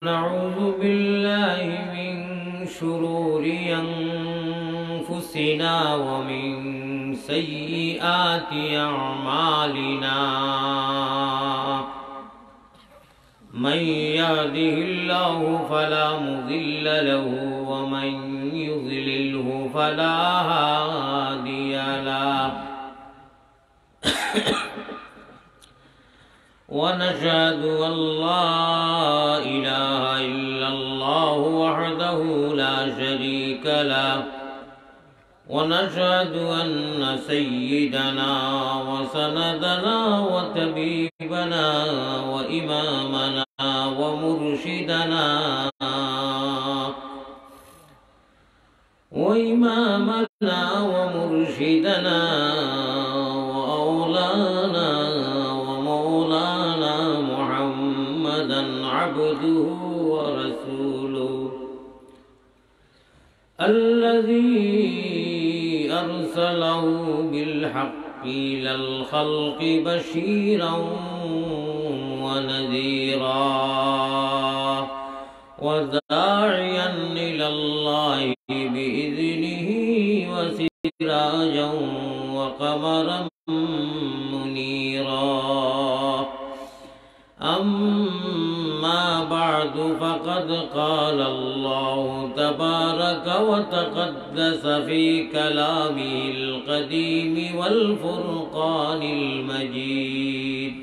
نعوذ بالله من شرور أنفسنا ومن سيئات أعمالنا. من يهده الله فلا مضل له ومن يضلله فلا هادي له. ونشهد أن لا إله إلا الله وحده لا شريك له. ونشهد أن سيدنا وسندنا وطبيبنا وإمامنا ومرشدنا وأولانا ومولانا محمدا عبده ورسوله الذي أرسله بالحق إلى الخلق بشيرا ونذيرا وداعيا إلى الله بإذنه وسراجا وقمرا منيرا. أما بعد فقد قال الله تبارك وتقدس في كلامه القديم والفرقان المجيد.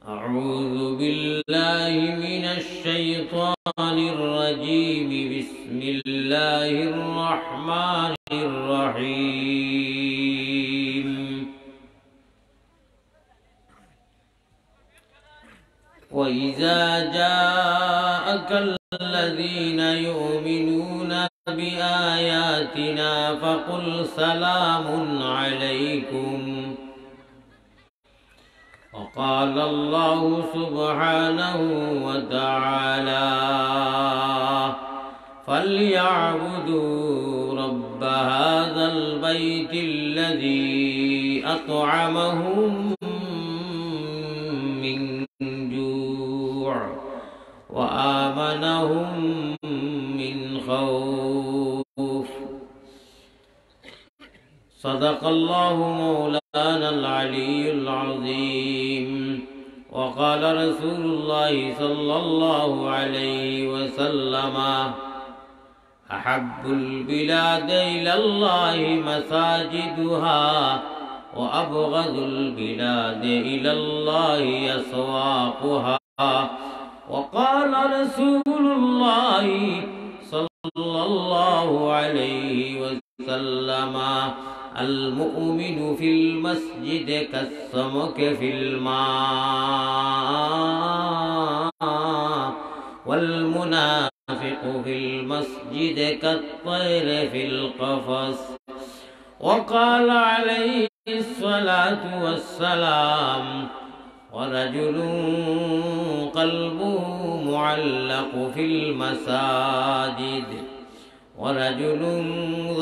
أعوذ بالله من الشيطان الرجيم. بسم الله الرحمن الرحيم. وإذا جاءك الذين يؤمنون بآياتنا فقل سلام عليكم. وقال الله سبحانه وتعالى فليعبدوا رب هذا البيت الذي أطعمهم من جوع وآمنهم من خوف. صدق الله مولانا العلي العظيم. وقال رسول الله صلى الله عليه وسلم أحب البلاد إلى الله مساجدها وأبغض البلاد إلى الله أسواقها. وقال رسول الله صلى الله عليه وسلم المؤمن في المسجد كالسمك في الماء والمنافق في المسجد كالطير في القفص. وقال عليه الصلاة والسلام ورجل قلبه معلق في المساجد ورجل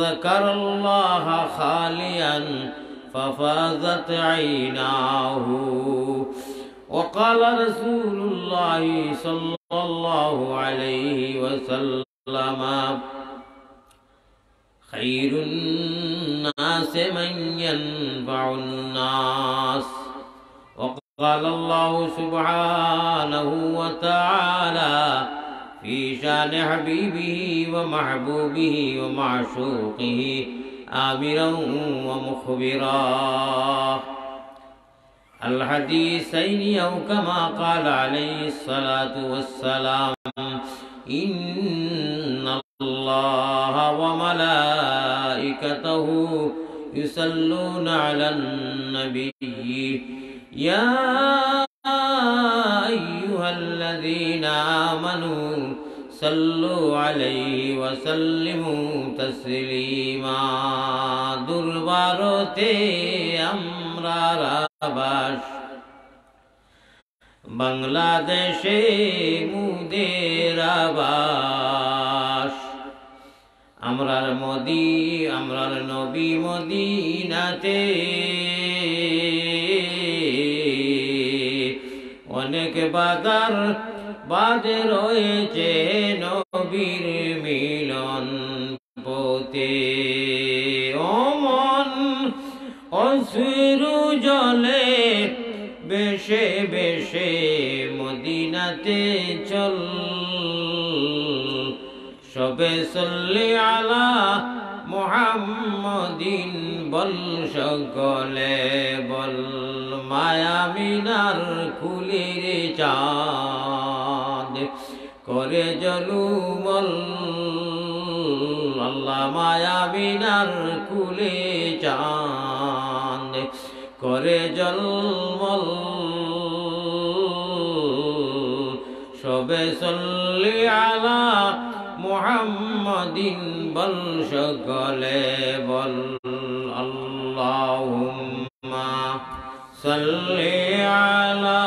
ذكر الله خاليا ففاضت عيناه. وقال رسول الله صلى الله عليه وسلم خير الناس من ينفع الناس. وقال الله سبحانه وتعالى في شان حبيبه ومحبوبه ومعشوقه آمرا ومخبرا الحديثين أو كما قال عليه الصلاة والسلام إن الله وملائكته يصلون على النبي يا أيها الذين آمنوا صلوا عليه وسلموا تسليما. দুর্বারতে আমরা রাবাস বাংলাদেশে মুদের আবাস। আমরার মোদি আমরার নবী মদিনাতে অনেক বাধার বাদে রয়েছে নবীর মিলন পথে। অমন অশ্রু জলে বেশে বেশে মদিনাতে চল, সবে সল্লি আলা মুহাম্মাদিন বল, সকলে বল। মায়ামিনার কুলির চাঁদ করে জলুমল, আল্লাহ মায়ামিনার কুলে চাঁদ করে জলমল, সবে সল্লি আলা মুহাম্মাদিন বল, সকলে বল। আল্লাহুম্মা সাল্লি আলা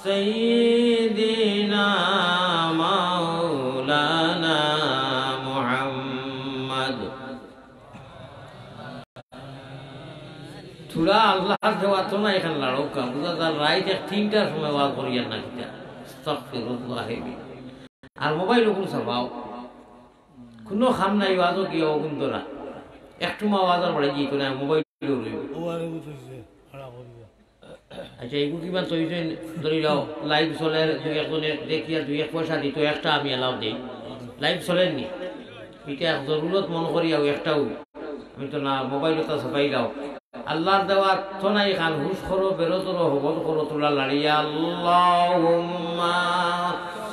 সাইয়্যিদিনা মাওলানা মুহাম্মদ। থোড়া আল্লাহর দেওয়া তো না এখানে লাড়কা বুঝা তার রাইট 3টার সময় ওয়াজ করিয়া না কিতা আস্তাগফিরুল্লাহ। আর মোবাইল ওগুলো চাপাও, কোনো খাম নাই ওয়াজও কি অগুন্তরা একটু মা ওয়াজার পড়ে গিয়ে তো না মোবাইল রইব। আচ্ছা এইগুলো কিমান তৈরি ধরি লাও লাইভ চলে, দুই একজনে দেখিয়া দুই এক পয়সা দিত, একটা আমি এলাও দিই। লাইভ চলেননি এটা জরুরত মন করিয়াও একটাও আমি তো না মোবাইলত চাপাই লাও। আল্লাহর দেওয়া তো নাই খান হুশ করো বেরোতর হবত করো তোলা লাড়িয়া। আল্লাহুম্মা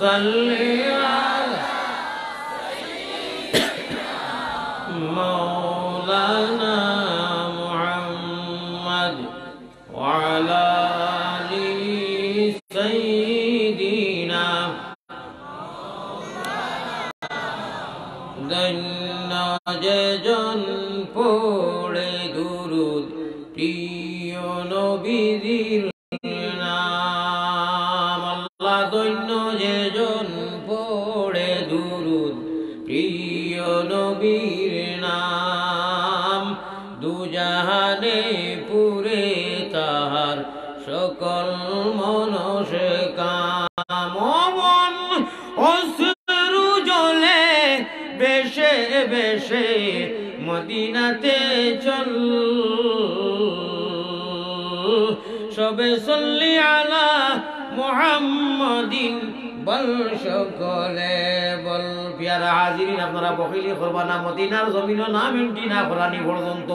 সাল্লি আলা মাওলানা মুহাম্মদ ওয়া আলা আলি সাইয়্যিদিনা। দৈন্য যেজন পড়ে দুরুদ প্রিয় নবীর নাম, আল্লাহ দৈন্য যেজন পড়ে দুরুদ প্রিয় নবীর নাম, দুজাহানে পুরে তাহার সকল মনস কাম। মন অশ্রু জলে বেশে বেশে মদিনাতে চল, সবে সল্লি আলা মুহাম্মাদিন বল, সকলে বল। পিয়ারা হাজিরিন আপনারা বকিলি করবা না, মদিনার জমিনও না মিনটি না ফরানি পর্যন্ত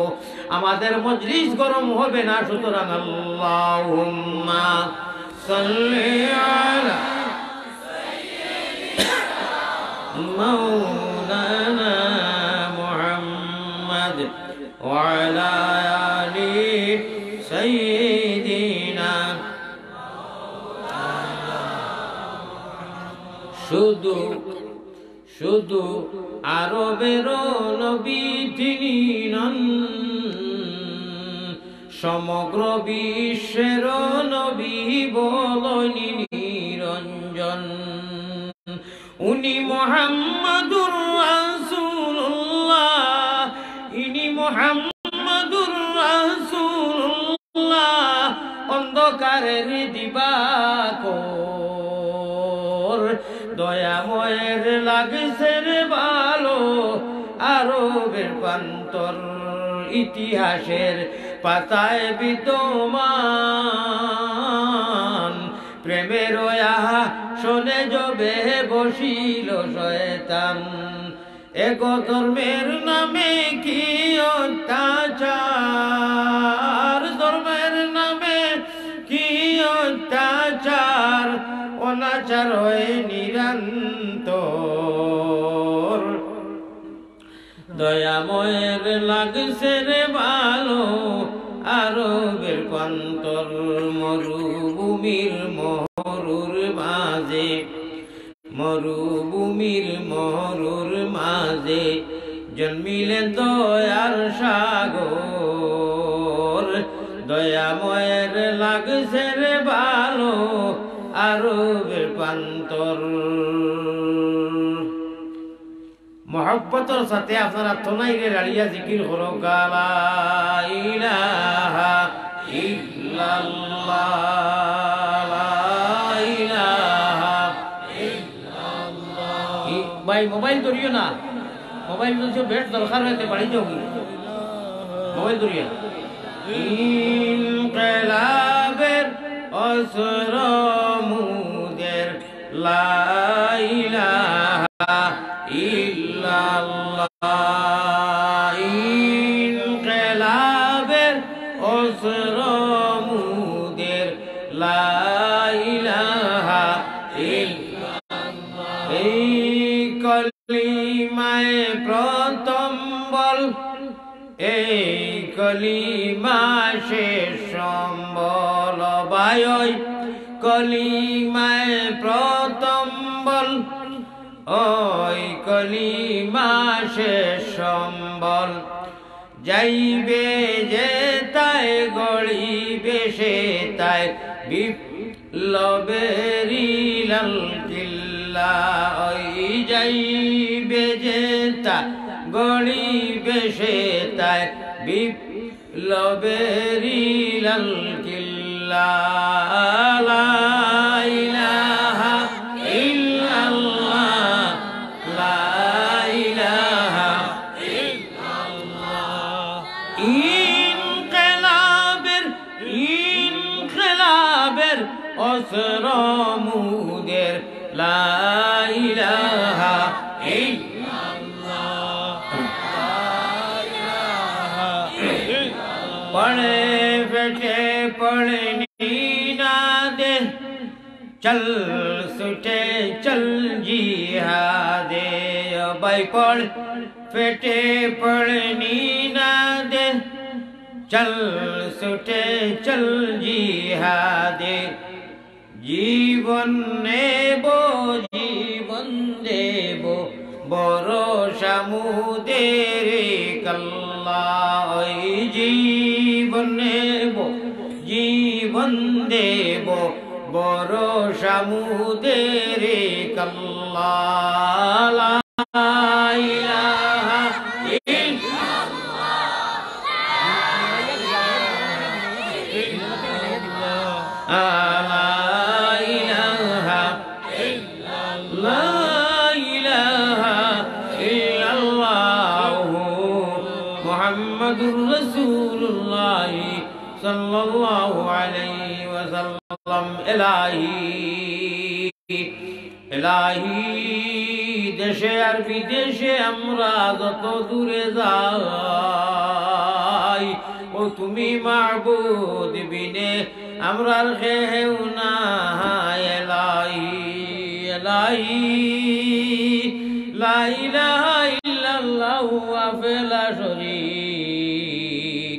আমাদের মজলিস গরম হবে না। সুতরাং আল্লাহুম্মা সাল্লি আলা মাওলানা মুহাম্মদ ওয়া আলা আলি সাইয়্যিদিনা। শুধু শুধু আরবের নবী তিনি নন, সমগ্র বিশ্বের নবী বলনি নিরঞ্জন। উনি মুহাম্মাদুর রাসূলুল্লাহ, ইনি মুহাম্মাদুর রাসূলুল্লাহ, অন্ধকারের দিবাকর, দয়াময়ের লাগছে রে ভালো আরবের প্রান্তর, ইতিহাসের পাতায় বিদ্যমান, প্রেমের শোনে জবে বসিল শয়তান। এক ধর্মের নামে কি অত্যাচার, ধর্মের নামে কি অত্যাচার, অনাচার হয় নিরন্তর, দয়াময়ের লাগছে রে ভালো আরবের প্রান্তর। মরুভূমির মরুর মাঝে, মরুভূমির মরুর মাঝে জন্মিলেন দয়ার সাগর, দয়াময়ের লাগছে রে ভালো আরবের প্রান্তর। মহব্বতের সাথে আপনারা তোনাইরে রাড়িয়া জিকির করো, লা ইলাহা ইল্লাল্লাহ, লা ভাই মোবাইল ধরিও না, মোবাইল যদি বেশ দরকার হইতে বাড়ি যাও কি মোবাইল ধরিয়া ইনকিলাবের অসর মুদের লা ইলাহা ইল্লাল্লাহ ইনকিলাবের অসর মুদের লা ইলাহা ইল্লাল্লাহ এই কলিমায়ে প্রথম বল এই কলিমা শেষ সম্বল ভাই কলিমায়ে প্রথম বল ওই কলিমা শেষ সম্বল যাইবে যে তাই গড়িবে সে তাই বিপ্লবেরি লাল কিল্লা ওই যাইবে যে তা গড়িবে সে তাই বিপ্লবেরি লাল কিল্লা লা ইলাহা ইল্লাল্লাহ লা ইলাহা ইল্লাল্লাহ ইনকিলাবের অসর মুদের লা ইলাহা पढ़े बेटे पढ़नी ना दे चल सुटे चल जिहादे भाई पढ़ बेटे पढ़नी ना दे चल सुटे चल जिहादे जीवन नेबो जीवन देबो भरोसा मुदेर कल्ला जीवन नेबो जीवन देबो भरोसा मुदेर कल्ला ला इलाहा मुहम्मदुर रसूलुल्लाह सल्लल्लाहु अलैहि वसल्लम इलाही देशे और विदेशे আমরা যত দূরে যাই ও তুমি মাবুদ বিনে আমরার কেউ না ইলাহি লা ইলাহা ইল্লাল্লাহু ওয়াহদাহু লা শরীক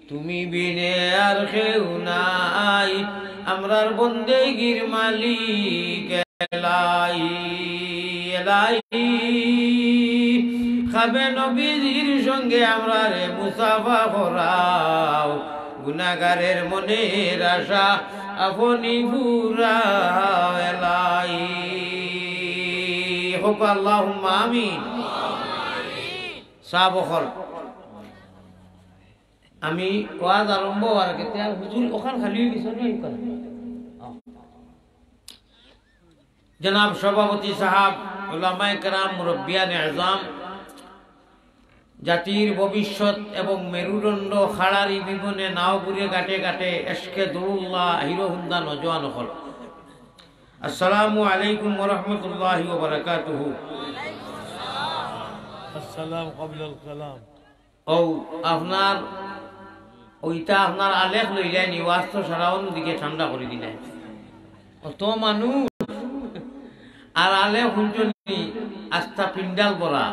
তুমি বিনে আর কেউ নাই আমরার বন্দেগীর মালিক ইলাহি খাবে নবীজির সঙ্গে আমরারে মুসাফা করাও গুনাহগারের মনের আশা আপনি পুরাও ইলাহি হোক আল্লাহুম্মা আমিন সাবখল আমি ওয়াজ আরম্ভ হওয়ার আগে হুজুর ওখান খালি হয়ে গেছে जनाब सभापति साहब उलामाए कराम मुरब्बियान आज़ाम জাতির ভবিষ্যৎ এবং মেরুদণ্ড খাড়ারি বিবনে নাও ঘুরে ঘাটে ঘাটে এশকে দৌল্লাহ হিরো হুন্দা নজওয়ান হল আসসালামু আলাইকুম ওয়া রাহমাতুল্লাহি ওয়া বারাকাতুহু السلام قبل الكلام ও আপনার ওইটা আপনার আলেখ লইলেন ওয়াজ তো সারাউন দিকে ঠান্ডা করে দিলেন অত মানুষ আর আলেখ হুঞ্জনি আস্থা পিন্ডাল বলা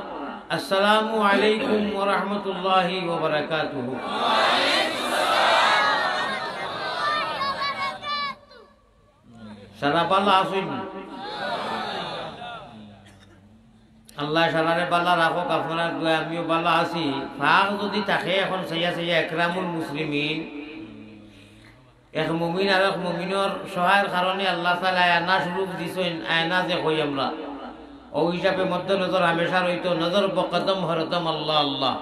আসসালামু আলাইকুম ওয়া রাহমাতুল্লাহি ওয়া বারাকাতুহু সারা বালা আসুন আল্লাহ সারারে বালা রাখুক আপনার দোয়া আমিও বালা আছি ফাঁক যদি থাকে এখন সাইয়া সাইয়া একরামুল মুসলিমিন এক মুমিন আর এক মুমিনের সহায়ের কারণে আল্লাহ তাআলা আয়না শুরু দিছেন আয়না যে কই আমরা ও হিসাবে মধ্য নজর হামেশা রইতো নজর বকদম হরদম আল্লাহ আল্লাহ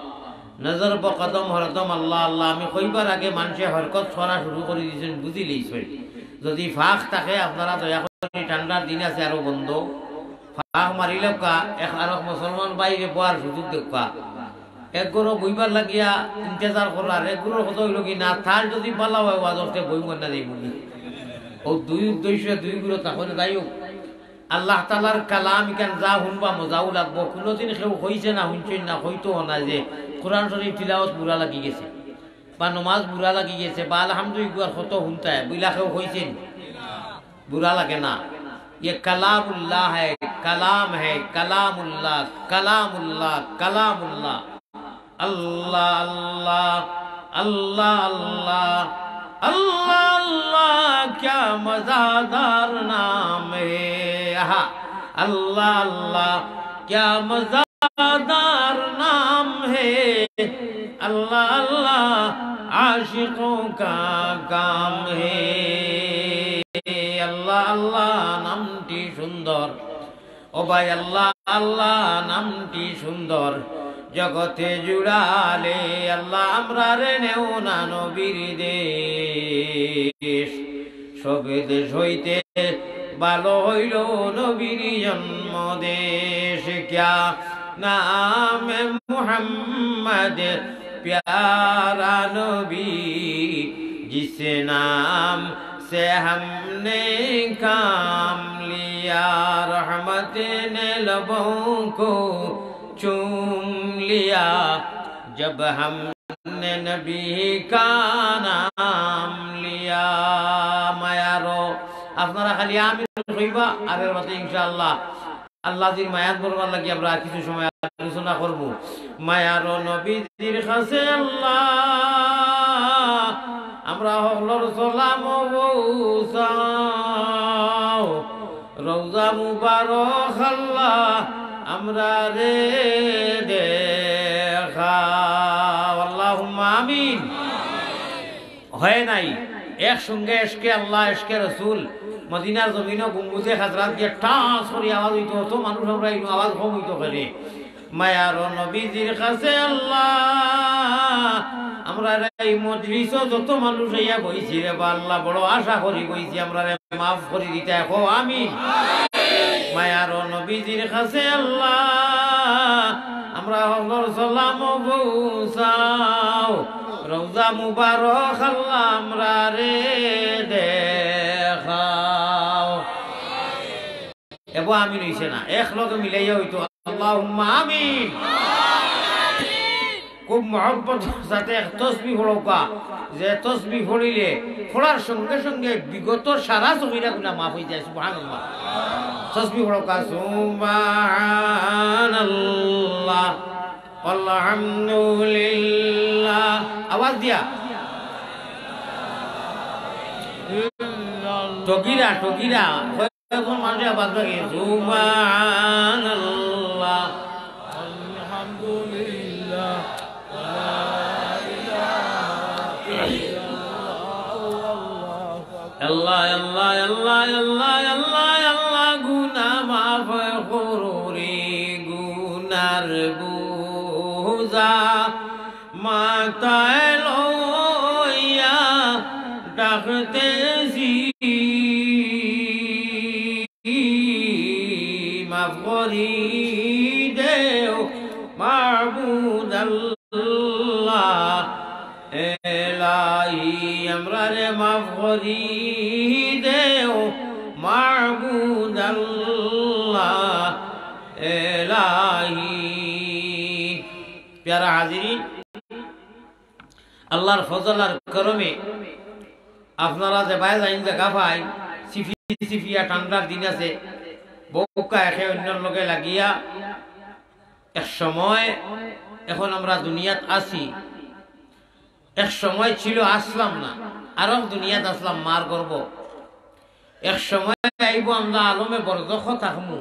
নজর বকদম হরদম আল্লাহ আল্লাহ আমি কইবার আগে মানুষে হরকত ছড়া শুরু করে দিয়েছেন বুঝি লইছেন যদি ফাঁক থাকে আপনারা দয়া করে ঠান্ডার দিন আছে আরো বন্ধ ফাঁক মারিলেও কা এক আর মুসলমান বাইরে বয়ার সুযোগ দেখা এক গরো বইবার লাগিয়া ইন্তজার করার এক গরোর কথা হইল কি না তার যদি পালা হয় ওয়াজতে বই মন্না দেই মুনি ও দুই উদ্দেশ্য দুই গুলো তাহলে যাইও আল্লাহ তাআলার কালাম কেন যা শুনবা মজাও লাগবো কোনোদিন কেউ হইছে না শুনছেন না হইতো না যে কোরআন শরীফ তিলাওয়াত বুড়া লাগি গেছে বা নমাজ বুড়া লাগি গেছে বা আলহামদুলিল্লাহ কত শুনতায় বুইলা কেউ হইছেন बुरा लगे ना ये कलामुल्लाह है कलामुल्लाह कलामुल्लाह कलामुल्लाह अल्लाह अल्लाह अल्लाह अल्लाह अल्लाह अल्लाह क्या मज़ेदार नाम है आहा अल्लाह अल्लाह क्या मज़ेदार नाम है अल्लाह अल्लाह आशिकों का काम है আল্লাহ আল্লাহ নামটি সুন্দর ও ভাই আল্লাহ আল্লাহ নামটি সুন্দর জগতে জুড়ালে আল্লাহ আমরা রে নেও না নবীর দেশ সবে দেশ হইতে ভালো হইল নবীর জন্ম দেশ ক্যা নাম মুহাম্মদ প্যারা নবী जिस नाम से हमने काम लिया रहमत ने लबों को चूम लिया जब हमने नबी का नाम लिया मायारो আপনারা খালি আমিন কইবা আর এর মতে ইনশাআল্লাহ আল্লাহর মায়াত বলবার লাগি আমরা কিছু সময় আলোচনা করব মায়ারো নবীর কাছে আল্লাহ আমরা হলর সালাম বউসাও রওজা মুবারক আল্লাহ আমরা রে দেখাও আল্লাহুম্মা আমিন হয় নাই একসঙ্গে এসকে আল্লাহ এসকে রাসূল মদিনার জমিনে গুম্বুজে হাজরাত দিয়ে টাস করে আওয়াজ হইতো তো মানুষ আমরা এই আওয়াজ কম হইতো করে মায়ার নবীজির কাছে আল্লাহ আমরা এই মজলিসও যত মানুষ ইয়া বইছি রে আল্লাহ বড় আশা করি বইছি আমরা মাফ করে দিতে এখন আমিন মায়ার নবীজির কাছে আল্লাহ আমরা হজর সালাম বউসাও রওজা মুবারক আল্লাহ আমরা রে দেখাও এবো আমিন হইছে না এক লগে মিলাইয়া হইতো আল্লাহুম্মা আমিন খুব মহব্বত সাথে তসবিহ পড়োকা যে তসবিহ পড়িলে পড়ার সঙ্গে সঙ্গে বিগত সারা সগীরা গুনাহ মাফ হয়ে যায় সুবহানাল্লাহ তসবিহ পড়োকা সুবহানাল্লাহ আলহামদুলিল্লাহ আওয়াজ দিয়া টগিরা টগিরা এখন মানুষ আওয়াজ লাগে সুবহানাল্লাহ আলহামদুলিল্লাহ আল্লাহ আল্লাহ আল্লাহ আল্লাহ আল্লাহ আল্লাহ গুনাহ মাফ করুরি গুনার বুঝা মাথায় লইয়া ডাকতেছি মাফ করি দেও মাবুদ আল্লাহ এলাহি আমরা রে মাফ করি দেও মাবুদ আল্লাহ এলাহি প্যারা হাজিরিন আল্লাহর ফজল আর করমে আপনারা যে বাইরে যাইন দেখা পাই সিফিয়া ঠান্ডার দিন আছে বউকা একে অন্যর লগে লাগিয়া এক সময় এখন আমরা দুনিয়াত আছি এক সময় ছিল আসলাম না আরো দুনিয়াত আসলাম মার গর্ব এক সময় আইব আমরা আলমে বরদখ থাকমু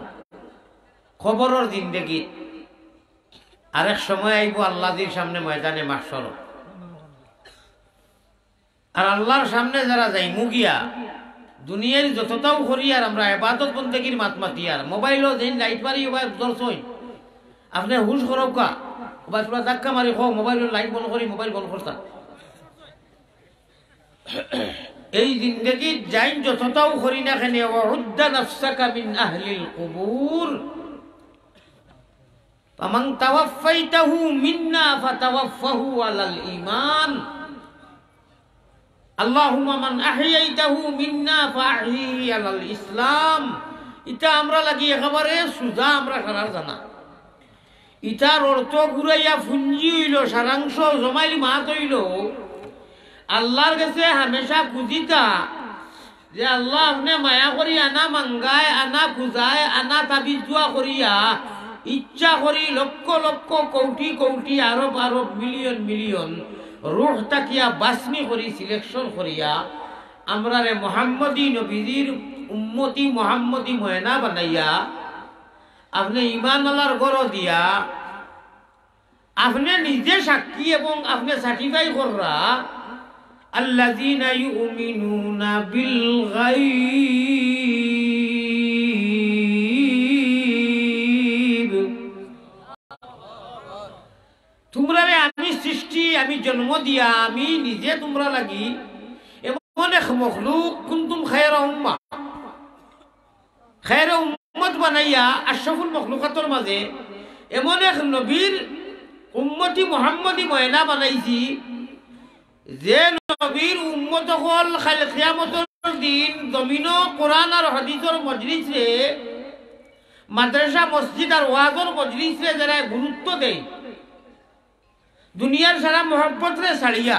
খবরের জিন্দেগি আরেক সময় আইব আল্লাহর সামনে ময়দানে মাহশর আর আল্লাহর সামনে যারা যাই মুগিয়া দুনিয়ার যতটাও করি আর আমরা ইবাদত বন্দেগীর মাতমাতি আর মোবাইলও যেন লাইট মারি ওবার দর্শন আপনি হুশ করো কা ওবার পুরা ধাক্কা মারি হোক মোবাইলের লাইট বন্ধ করি মোবাইল বন্ধ করতা এই জিন্দগি যাইন যতটাও করি না কেন ওয়াউদ্দা নাফসাকা মিন আহলিল কুবুর ফামান তাওয়াফাইতাহু মিন্না ফাতাওয়াফাহু আলাল ঈমান আল্লাহুম্মা মান আহইয়াইতাহু মিন্না ফাআহইহি আলাল ইসলাম। এটা আমরা লাগি একেবারে সুজা আমরা সারা জানা। ইটার অর্থ ঘুরাইয়া ফুঞ্জি হইল, সারাংশ জমাইলি মাত হইল আল্লাহর কাছে হামেশা খুঁজিতা যে আল্লাহ আপনি মায়া করি আনা মাঙ্গায় আনা খুঁজায় আনা তাবিজ দোয়া করিয়া ইচ্ছা করি লক্ষ লক্ষ কোটি কোটি আরব আরব মিলিয়ন মিলিয়ন রূহ তাকিয়া বাছনি করি সিলেকশন করিয়া আমরা রে মুহাম্মদী নবীজির উম্মতি মুহাম্মদী ময়না বানাইয়া আপনি ইমান আল্লাহর গড় দিয়া আপনি নিজে সাক্ষী এবং আপনি সার্টিফাই কররা আল্লাযীনা ইউমিনুনা বিল গায়ব। তোমরা রে আমি সৃষ্টি, আমি জন্ম দিয়া, আমি নিজে তোমরা লাগি এমন এক মখলুক কুনতুম খায়রা উম্মাহ, খায়রা উম্মত বানাইয়া আশরাফুল মখলুকাতের মাঝে এমন এক নবীর উম্মতি মুহাম্মদী ময়না বানাইছি যে নবীর উম্মত হল কিয়ামতের দিন জমিন কোরআন আর হাদিসের মজলিস রে মাদ্রাসা মসজিদ আর ওয়াজের মজলিস রে যারা গুরুত্ব দেয় দুনিয়ার সারা মোহাব্বত রে ছাড়িয়া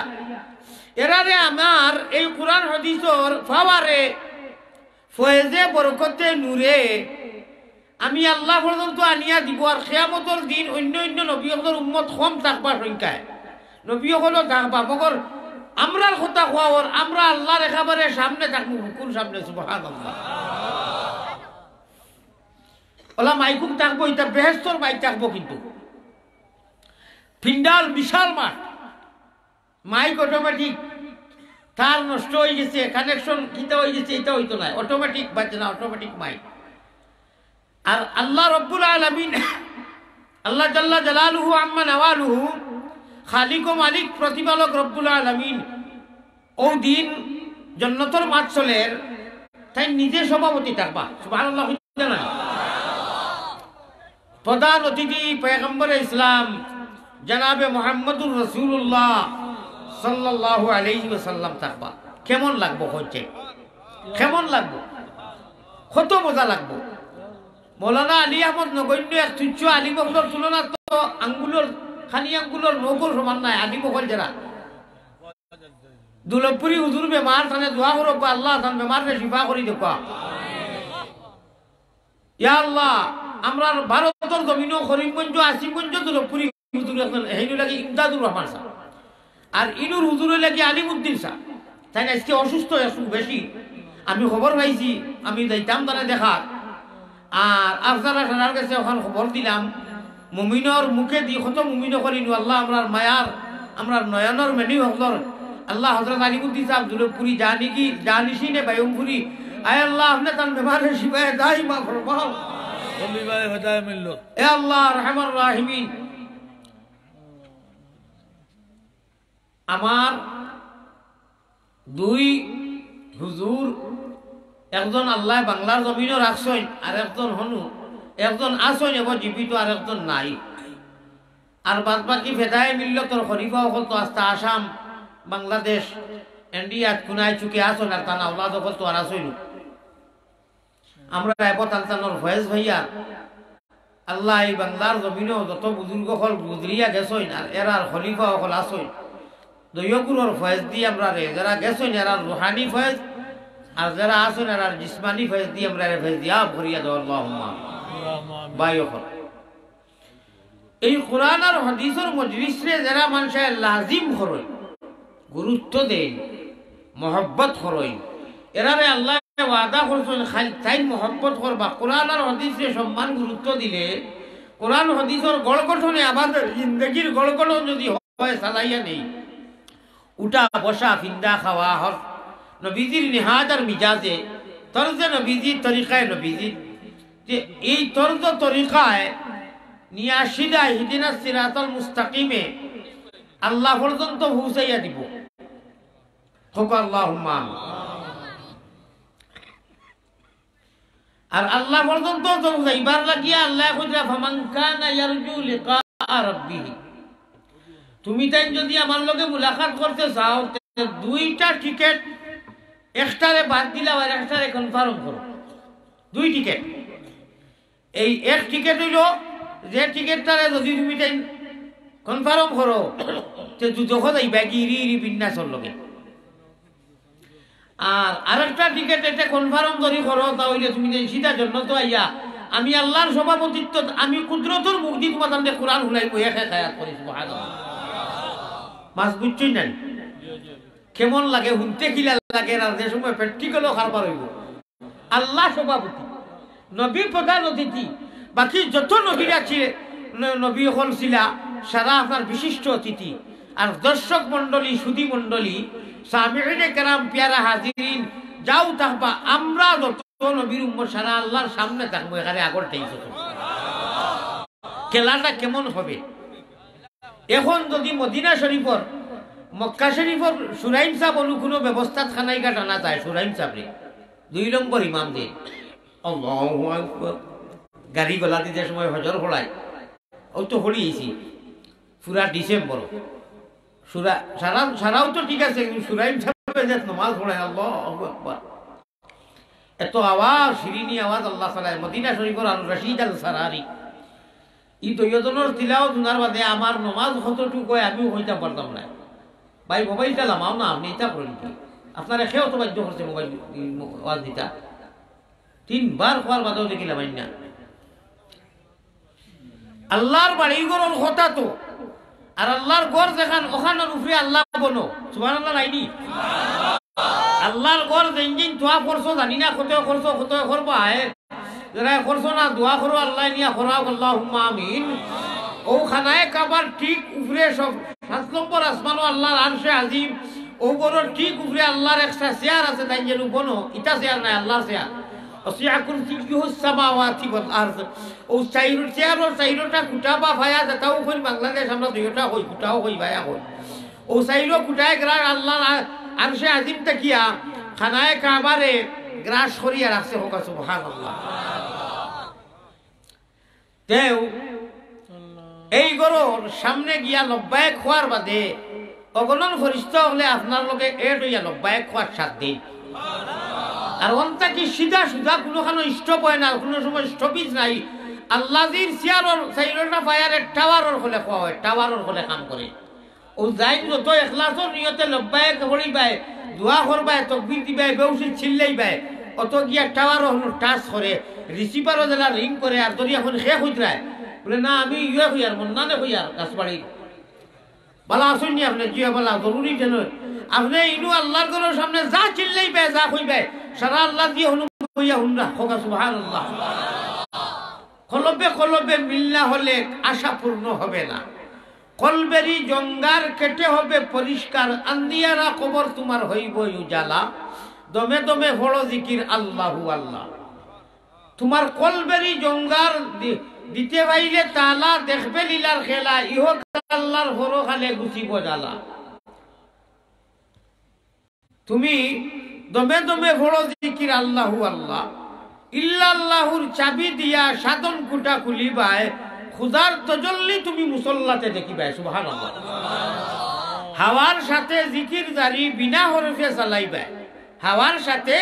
এরারে আমার এই কোরআন হাদিসের ফাওয়ারে ফয়েজে বরকতে নূরে আমি আল্লাহ পর্যন্ত আনিয়া দিব। আর কিয়ামতের দিন অন্য অন্য নবীদের উম্মত কম থাকবার সংখ্যায় নবী হলো থাকবা মগর আমরার কথা কোয়ার আমরা আল্লাহর একেবারে সামনে থাকবো, হুকুর সামনে। সুবহানাল্লাহ। ওলা মাইকুম থাকবো, এটা বেহেশতর মাইক থাকবো, কিন্তু ফিন্ডাল বিশাল মাঠ, মাইক অটোমেটিক তার নষ্ট হয়ে গেছে, কানেকশন কিতা হয়ে গেছে, এটা হইতো না, অটোমেটিক বাজে না, অটোমেটিক মাইক। আর আল্লাহ রব্বুল আলামিন আল্লাহ জাল্লা জালালুহু আম্মা নাওয়ালুহু খালিক ও মালিক প্রতিপালক রব্বুল আলামিন ও দিন জান্নাতের মাঠ চলের তাই নিজে সভাপতি থাকবা। সুবহানাল্লাহ। প্রধান অতিথি পয়গম্বর ইসলাম জনাবে মুহাম্মদুর রাসূলুল্লাহ সাল্লাল্লাহু আলাইহি ওয়াসাল্লাম থাকবা। কেমন লাগবো হচ্ছে, কেমন লাগবো, কত মজা লাগবো। মৌলানা আলী আহমদ নগণ্য এক তুচ্ছ আলিমগুলোর তুলনা তো আঙ্গুলোর খানি আঙ্গুলোর নৌকর সমান নাই। আলিমগল যারা দুলপুরি হুজুর বেমার তানে দোয়া করো আল্লাহ তান বেমারে শিফা করি দেখা। ইয়া আল্লাহ আমরা ভারতের জমিনও করিমগঞ্জ আসিমগঞ্জ দুলপুরি হুজুর হেইনু লাগি ইমদাদুর রহমান সাহেব আর ইনুর হুজুরের লাগি আলিমউদ্দিন সাহেব। তাই আজকে অসুস্থ বেশি, আমি খবর পাইছি, আমি যাইতাম তানে দেখা। আর আপনারা সারার কাছে ওখান খবর দিলাম মুমিনর মুখে দি কত মুমিন করিনু আল্লাহ আমরার মায়ার আমরার নয়নর মেনি হকলর আল্লাহ হযরত আলিমউদ্দিন সাহেব দুলপুরি জানি কি জানিসি নে বায়ুমপুরি আয় আল্লাহ আপনি তার বেমারে শিফায়ে দাইমা ফরমাও কবি ভাই হেদায়েত মিলল এ আল্লাহ রহমান রাহিমিন। আমার দুই হুজুর, একজন আল্লাহ বাংলার জমিনও রাখছেন আর একজন হনু, একজন আসেন এবং জীবিত আর একজন নাই। আর বাদ বাকি ফেদায় মিল্লতর খরিফা হল তো আস্তা আসাম বাংলাদেশ ইন্ডিয়াত কুনায় চুকে আসেন আর তানা ওলাদ হল তো আর আসইল। আমরা রায়পত আলতানোর ফয়েজ ভাইয়া আল্লাহ এই বাংলার জমিনও যত বুজুর্গ হল গুজরিয়া গেছেন আর এরার খলিফা হল আসেন দৈয়গুলোর ফয়েজ দিয়ে আমরা রে যারা গেছেন এরার রুহানি ফয়েজ আর যারা আসেন এরার জিসমানি ফয়েজ দিয়ে আমরা ফয়েজ দিয়া ভরিয়া দেওয়া আল্লাহুম্মা বায়ুখন। এই কোরআন আর হাদিসের মজলিস রে যারা মানুষে লাজিম করই, গুরুত্ব দেন, মহব্বত করই, এরারে আল্লাহ ওয়াদা করছেন তাই মহব্বত করবা। কোরআন আর হাদিসে সম্মান গুরুত্ব দিলে কোরআন হাদিসের গড় গঠনে আমাদের জিন্দগির গড় গঠন যদি হয় চালাইয়া নেই উঠা বসা ফিন্দা খাওয়া হক নবীজির নিহাজ আর মিজাজে তরজে নবীজির তরিকায় নবীজির যে এই তরজ তরিকায় নিয়াশিদা হিদিনা সিরাতাল মুস্তাকিমে আল্লাহ পর্যন্ত পৌঁছাইয়া দিব। হোক আল্লাহুম্মা আমিন। আর আল্লাহ পর্যন্ত যাইবার লাগিয়া আল্লাহ কইরা ফামান কানা ইয়ারজু লিকা রাব্বিহি, তুমি তাই যদি আমার লগে মুলাকাত করতে চাও দুইটা টিকেট, একটারে বাদ দিলা আর একটারে কনফার্ম করো। দুই টিকেট, এই এক টিকেট হইল যে টিকেটটারে যদি তুমি তাই কনফার্ম করো তে যখন যাইবা গিরি বিন্যাসর লগে। আর আরেকটা টিকেট এটা কনফার্ম যদি করো তাহলে তুমি সিধা জন্য তো আইয়া আমি আল্লাহর সভাপতিত্ব, আমি কুদরতর মুখ দিয়ে তোমার সামনে কোরআন হুলাই বইয়া খায়াত করি। সুবহানাল্লাহ। মাছ বুঝছই নাই কেমন লাগে, শুনতে কিলা লাগে, আর যে সময় প্র্যাকটিক্যালও খাবার হইব। আল্লাহ সভাপতি, নবী প্রধান অতিথি, বাকি যত নবীরা নবী হল ছিলা সারা আপনার বিশিষ্ট অতিথি। আর দর্শক মন্ডলী, সুধী মন্ডলী, সামিঈনে কেরাম, পিয়ারা হাজিরিন, যাও থাকবা, আমরা যত নবীর উম্মত সারা আল্লাহর সামনে থাকবো। এখানে আগর টেইছে খেলাটা কেমন হবে। এখন যদি মদিনা শরীফর, মক্কা শরীফর সুরাইম সাহেব কোনো ব্যবস্থা খানাইকা টানা যায়, সুরাইম সাহেবরে 2 নম্বর ইমাম দিয়ে আল্লাহু আকবার গাড়ি গলা দিতে সময় হজর পড়ায়, ওই তো হরিয়েছি পুরা ডিসেম্বর সুরা সারাও তো ঠিক আছে, সুরাইম সাহেব নমাজ পড়ায় আল্লাহু আকবার, এত আওয়াজ, শিরিনি আওয়াজ আল্লাহ সালায়। মদিনা শরীফর আর রশিদ আল সারারি ই দুইজনের তিলাও শোনার বাদে আমার নমাজ কতটুকু হয় আমিও হইতে পারতাম না। ভাই মোবাইলটা লামাও না, আপনি এটা করেন কি? আপনার এখেও তো বাধ্য করছে মোবাইল আওয়াজ দিতা, 3 বার খোয়ার বাদেও দেখিলাম না। আল্লাহর বাড়ি ঘরের কথা তো, আর আল্লাহর ঘর যেখান ওখানের উপরে আল্লাহ বনো, সুবহানাল্লাহ নাইনি? আল্লাহর ঘর যেন দোয়া করছো জানি না, কত করছো কত করবা, যারা করছো না দোয়া করো আল্লাহ নিয়া করাও আল্লাহুম্মা আমিন। ও খানায় কাবার ঠিক উপরে 7 নম্বর আসমানও আল্লাহর আরশে আজিম, ও বড় ঠিক উপরে আল্লাহর একটা চেয়ার আছে, তাই যেন বনো ইটা চেয়ার নাই, আল্লাহর চেয়ার। ওসিয়া কুরসিয়ুহুস সামাওয়াতি ওয়াল আরদ, ও চেয়ারের চাইরোটা কুটা বা ভায়া যেটাও কই বাংলাদেশ আমরা দুইটা কই, কুটাও কই ভায়া কই, ও চাইরো কুটায় গ্রাস আল্লাহর আরশে আজিম তাকিয়া খানায় কাবারে গ্রাস করিয়া রাখছে। হোক সুবহানাল্লাহ। তেও এই গরুর সামনে গিয়া লব্বায়েক খোয়ার বাদে অগণন ফরিস্তা হলে আপনার লগে এড হইয়া লব্বায়েক খোয়ার 7 দিন। আর অন্তা কি সিধা সুধা কোনোখানো স্টপ হয় না, কোনো সময় স্টপিজ নাই। আল্লাহর চেয়ারর চাইরোটা ফায়ারের টাওয়ারর হলে খোয়া হয়, টাওয়ারর হলে কাম করে। ও যাই যত এখলাসর নিয়তে লব্বায়েক করিবাই, দোয়া করবাই, তাকবীর দিবাই, বেউসি চিল্লাইবাই, অত গিয়া টাওয়ারও টাচ করে, রিসিভারও যেটা রিং করে। আর যদি এখন শেষ হইতরায় বলে না আমি ইয়ে হইয়ার মন্নানে হইয়ার গাছবাড়ি বালা আসুননি, আপনি জিয়া বলা জরুরি যেন আপনি ইনু আল্লাহর ঘরের সামনে যা চিল্লাইবে, যা কইবে, সারা আল্লাহ দিয়ে হনু হইয়া হুনরা। হোক সুবহানাল্লাহ। কলবে কলবে মিল্লা হলে আশা পূর্ণ হবে না, কলবেরি জঙ্গার কেটে হবে পরিষ্কার, আন্দিয়ারা কবর তোমার হইব উজালা, দমে দমে হলো জিকির আল্লাহু আল্লাহ। তোমার কলবেরি জঙ্গার দিতে পাইলে তালা, দেখবে লীলার খেলা, ইহ আল্লাহর হরো খালে গুছিব জ্বালা। তুমি দমে দমে হলো জিকির আল্লাহু আল্লাহ, ইল্লাল্লাহুর চাবি দিয়া সাধন কুটা খুলিবায়, খুদার তজল্লি তুমি মুসল্লাতে দেখিবাই। সুবহানাল্লাহ। হাওয়ার সাথে জিকির জারি বিনা হরফে চালাইবাই, হাওয়ার সাথে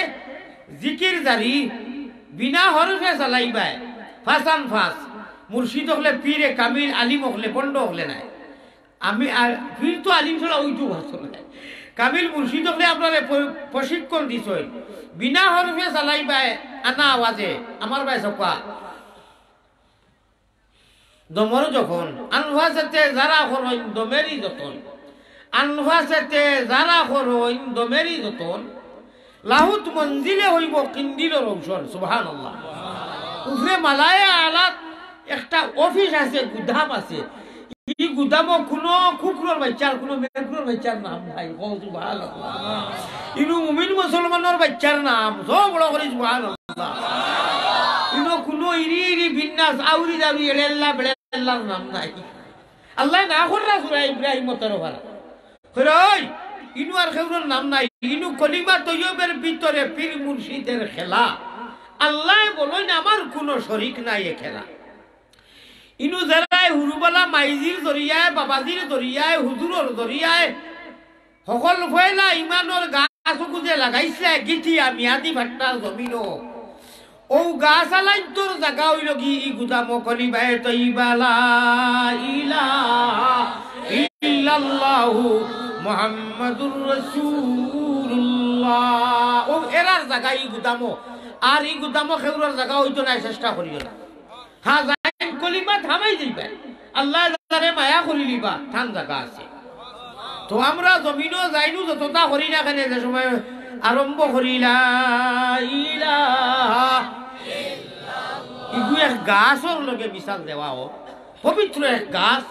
জিকির জারি বিনা হরফে চালাইবাই। ফাসান ফাস মুর্শিদ হলে পীরে কামিল, আলিম হলে পণ্ড হলে নাই। আমি পীর তো আলিম ছাড়া ওইটুকু আসলে কামিল মুর্শিদ হলে আপনার প্রশিক্ষণ দিছ, বিনা হরফে চালাইবাই, আনা আওয়াজে আমার ভাই সকা দমর যখন আনভাসেতে যারা হরইন দমেরই যতন, আনভাসেতে যারা হরইন দমেরই যতন, লাহুত মঞ্জিলে হইব কিন্দিল রৌশন। সুবহানাল্লাহ। উপরে মালায়া আলাত একটা অফিস আছে, গুদাম আছে, এই গুদামও কোনো কুকুরের বাচ্চার, কোনো মেঘুরের বাচ্চার নাম নাই। সুবহানাল্লাহ। ইনু মুমিন মুসলমানের বাচ্চার নাম সব বড় করে সুবহানাল্লাহ। ইনো কোনো ইরি বিন্যাস আউরি দাবি এলেল্লা বেড়েল্লার নাম নাই। আল্লাহ না করে সূরা ইব্রাহিম তরফার কই ইনু আর খেউরোর নাম নাই, ইনু কলিমা তৈয়বের ভিতরে পীর মুর্শিদের খেলা। আল্লাহ বলেন আমার কোনো শরিক নাই এ খেলা। ইনু যারাই হুরুবালা মাইজির দরিয়ায়, বাবাজির দরিয়ায়, হুজুরর দরিয়ায় সকল ফয়লা ইমানের গাছ খুঁজে লাগাইছে গিঠিয়া মিয়াদি ভাট্টার জমিনও। ও গাছ আলাই তোর জাগা হইল কি ই গুদাম কলিবায় তৈবা লা ইলাহা ইল্লাল্লাহু মুহাম্মাদুর রাসূলুল্লাহ। ও এরার জায়গা ই গুদামো, আর ই গুদামো খেউরার জায়গা হইতো না, চেষ্টা করিও না। হ্যাঁ যাই কলিমা থামাই দিবা, আল্লাহ তারে মায়া করি লিবা, থান জায়গা আছে। তো আমরা জমিনও যাইনু যতটা করি না কেন, যে সময় আরম্ভ করিলা ইগু এক গাছর লগে মিশাল দেওয়া হোক, পবিত্র এক গাছ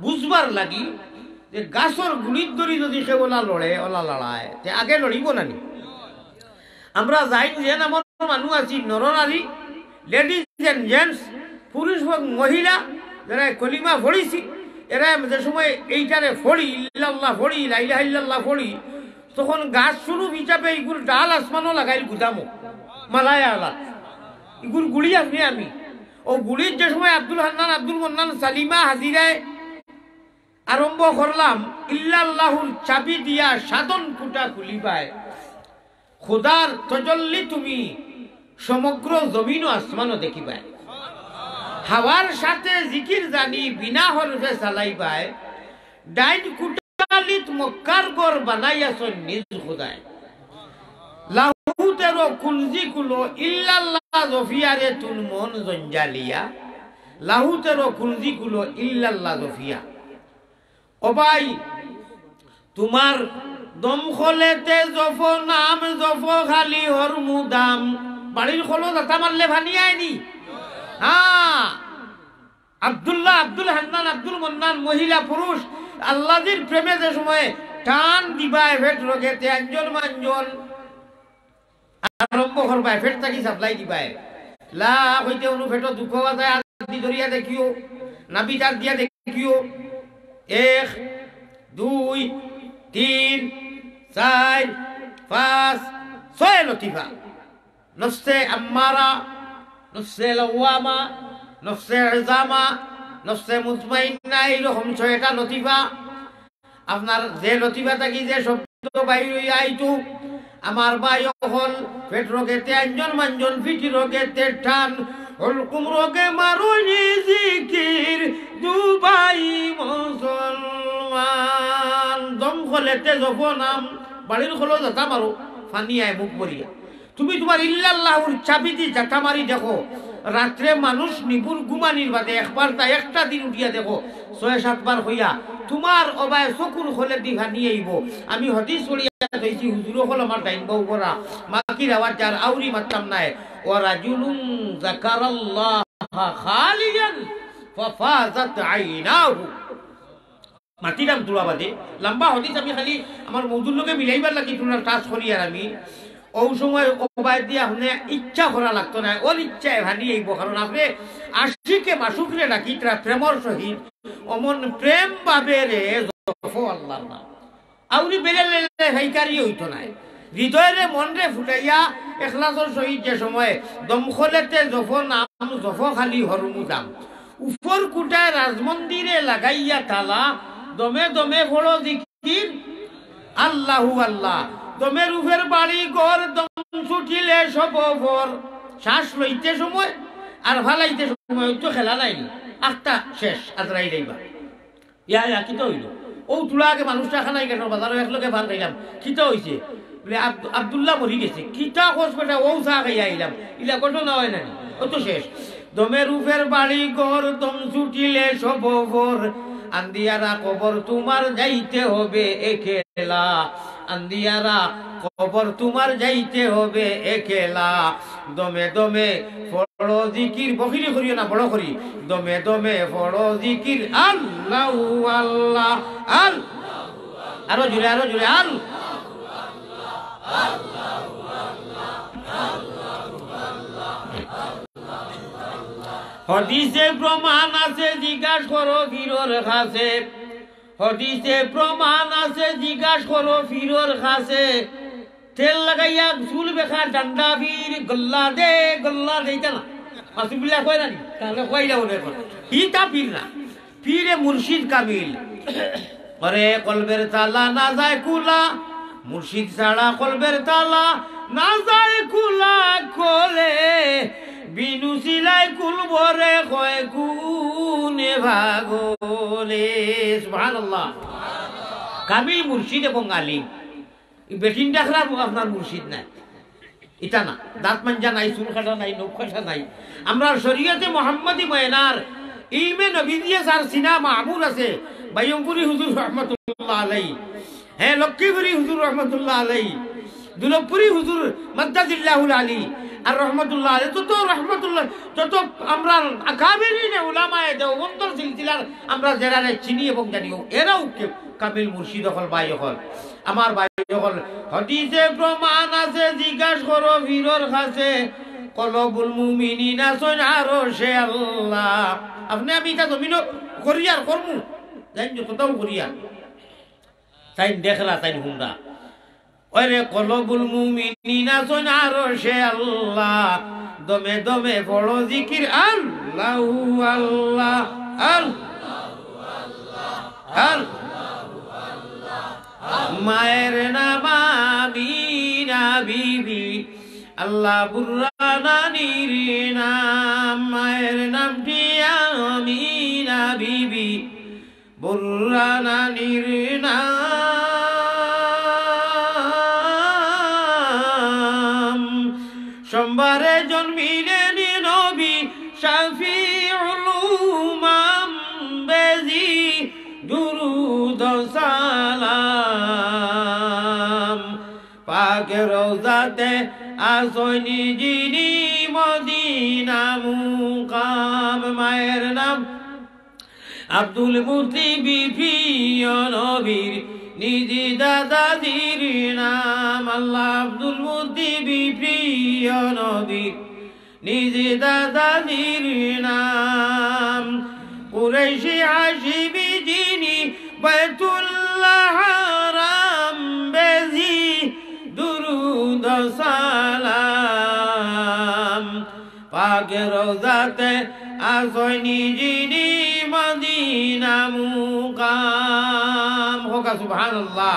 বুঝবার লাগি যে গাছর গুলির দড়ি যদি সে ওলা লড়ে, ওলা লড়ায় তে আগে লড়িব নানি। আমরা যাই যে নামর মানুষ আছি, নরনারী, লেডিজ এন্ড জেন্টস, পুরুষ হোক মহিলা, যারা কলিমা ফড়িছি, এরা যে সময় এইটারে ফড়ি, ইল্লাল্লাহ ফড়ি, লা ইলাহা ইল্লাল্লাহ ফড়ি, তখন গাছ স্বরূপ হিসাবে ইগুর ডাল আসমানও লাগাইল গুদামো মালায় আলাদ ইগুর গুড়ি আপনি আমি। ও গুড়ির যে সময় আব্দুল হান্নান, আব্দুল মন্নান, সালিমা হাজিরায় আরম্ভ করলাম, ইল্লাল্লাহুর চাবি দিয়া সাধন কুটা খুলিবায়, খোদার তজল্লি তুমি সমগ্র জমিন ও আসমানও দেখিবায়, হাওয়ার সাথে জিকির জানি বিনা হরফে চালাইবায়, ডাইন কুটালিত মক্কার গড় বানাইয়াছেন নিজ খোদায়, লাহুতেরও কুলজি কুলো ইল্লাল্লাহ জফিয়ারে তুন মন জঞ্জালিয়া, লাহুতেরও কুলজি কুলো ইল্লাল্লাহ জফিয়া। ও ভাই তোমার দম খোলেতে জফ নাম, জফ খালি হর মুদাম, বাড়ির খোলো দাতা মারলে ভানি আয়নি। হ্যাঁ আব্দুল্লাহ, আব্দুল হান্নান, আব্দুল মন্নান, মহিলা পুরুষ আল্লাহর প্রেমে যে সময় টান দিবায়, ফেট রোগেতে আঞ্জন মাঞ্জন আরম্ভ করবায়, ফেট থাকি সাপ্লাই দিবায়, লা হইতে অনু ফেটো দুঃখ বাজায়, আদি ধরিয়া দেখিও, নাবি চার দিয়া দেখিও, 1 2 3 4 5 6 লতিফা, নফসে আম্মারা, নফসে লওয়ামা, নফসে ইজামা, নফসে মুতমাইন্না, এইরকম 6টা লতিফা। আপনার যে লতিফা থাকি যে শব্দ বাইর হইয়া আইতু, আমার ভাই হল পেট রোগেতে আঞ্জন মাঞ্জন, পিঠি রোগেতে টান, হলকুম রোগে মারুনি জিকির, দুবাই মুসলমান, দম খোলেতে জপ নাম, বাড়ির খোলো যাতা মারো, ফানি আয় মুখ মরিয়া। তুমি তোমার ইল্লাল্লাহুর চাবি দি জাতা মারি দেখো, রাত্রে মানুষ নিপুর ঘুমানির বাদে একবার তা একটা দিন উঠিয়া দেখো 6-7 বার হইয়া তোমার অবায় চকুর খোলে দিঘা নিয়ে আইব। আমি হদিস পড়িয়া ধইছি, হুজুর হল আমার ডাইন বউ করা মাকির আওয়াজ যার আউরি মারতাম নাই, ওয়া রাজুলুন যাকারাল্লাহ খালিয়ান ফাফাজাত আইনাহু, মাতিরাম তুলা বাদে লম্বা হদিস আমি খালি আমার মৌজুর লোকে মিলাইবার লাগি তোমার টাচ করি। আর আমি ও সময় অবায় দিয়া শুনে ইচ্ছা করা লাগতো না, ওর ইচ্ছায় ভানি আইব, কারণ আপনি আশিকে মাসুকরে ডাকি তারা প্রেমর সহিত অমন প্রেম ভাবে রে আল্লাহর নাম আউরি বেলে হাইকারি হইতো নাই, হৃদয়ের মন রে ফুটাইয়া এখলাসর সহিত যে সময় দমখলেতে জফ নাম, জফ খালি হরমুদাম, উপর কুটায় রাজমন্দিরে লাগাইয়া তালা, দমে দমে ফড়ো জিকির আল্লাহু আল্লাহ, দমের উপের বাড়ি ঘর, দম ছুটিলে সব ভর, শ্বাস লইতে সময় আর ভালাইতে সময় তো খেলা নাইনি, আটটা শেষ আজরাই যাইবা। ইয়া কিতা হইল, ও তুলা আগে মানুষটা খানাই কেন বাজারও একলগে ভাল খাইলাম, কিতা হইছে বলে আব্দুল্লাহ মরি গেছে, কিতা কোষ বেটা ও চা খাইয়া আইলাম, ইলা ঘটনা হয় নানি, ও তো শেষ। দমের উপের বাড়ি ঘর, দম ছুটিলে সব ভর, আন্দিয়ারা কবর তোমার যাইতে হবে একেলা, আন্দিয়ারা কবর তোমার যাইতে হবে একেলা, দমে দমে ফড়ো জিকির, বকিরি করিও না বড় করি, দমে দমে ফড়ো জিকির আল্লাহু আল্লাহ, আল আরো জুড়ে আরো জুড়ে আল হদিসে প্রমাণ আছে, জিজ্ঞাসা করো ফিরোর কাছে, হদিসে প্রমাণ আছে জিজ্ঞাসা করো ফিরোর কাছে তেল লাগাইয়া চুল বেখার ডান্ডা ফির গল্লা দেইতা না মাসুবিল্লাহ কয় না তাহলে কইলা ওরে হিতা পীর না পীরে মুর্শিদ কামিল আরে কলবের তালা না যায় কুলা মুর্শিদ ছাড়া কলবের তালা না যায় কুলা খোলে বিনু সিলাই কুলবরে কয় গুনে ভাগলে সুবহানাল্লাহ কামিল মুর্শিদ এবং আলিম বেটিন ডাকরা আপনার মুর্শিদ নাই এটা না দাঁত মাঞ্জা নাই চুল কাটা নাই নৌকাটা নাই আমরা শরীয়তে মোহাম্মদী ময়নার ইলমে নবী দিয়ে যার সিনা মাহমুদ আছে বাইয়মপুরি হুজুর রহমতুল্লাহ আলাই হ্যাঁ লক্ষ্মীপুরি হুজুর রহমতুল্লাহ আলাই দুলভপুরি হুজুর মাদ্দাজিল্লাহুল আলী আর রহমতুল্লাহ আলাই তত রহমতুল্লাহ তত আমরা আকাবিরিনে উলামায়ে দেওবন্দর সিলসিলার আমরা যারা চিনি এবং জানিও এরাও কামিল মুর্শিদ হল ভাই হল আমার ভাই হল হাদিসে প্রমাণ আছে জিজ্ঞাসা করো ফিরোর কাছে কলবুল মুমিনিনা সুনআরো সে আল্লাহ আপনি আমি এটা জমিন করিয়ার করমু জানি যতটাও করিয়া তাই দেখলা তাই হুন্ডা ওরে কলবুল মুমিনিনা সুনআরো সে আল্লাহ দমে দমে পড়ো জিকির আল্লাহু আল্লাহ আল্লাহু আল্লাহ মায়ের নাম আমিনা বিবি আল্লাহ বুররানির নাম মায়ের নামটি আমিনা বিবি বুররানির নাম সোমবারে জন্মিলেন নবী শাফিউল উম্মাম বেজি দুরুদ সালাম পাকের রওজাতে আসনি যিনি মদিনা মুকাম মায়ের নাম আব্দুল মুত্তালিব প্রিয় নবীর নিজি দাদাজির নাম আল্লাহ আব্দুল মুত্তালিব প্রিয় নবীর নিজি দাদাজির নাম কুরাইশি হাশিমি যিনি বাইতুল্লাহ হারাম বেজি দুরুদ সালাম পাকের রওজাতে আসনি যিনি মদিনা মুকাম হোকা সুবহানাল্লাহ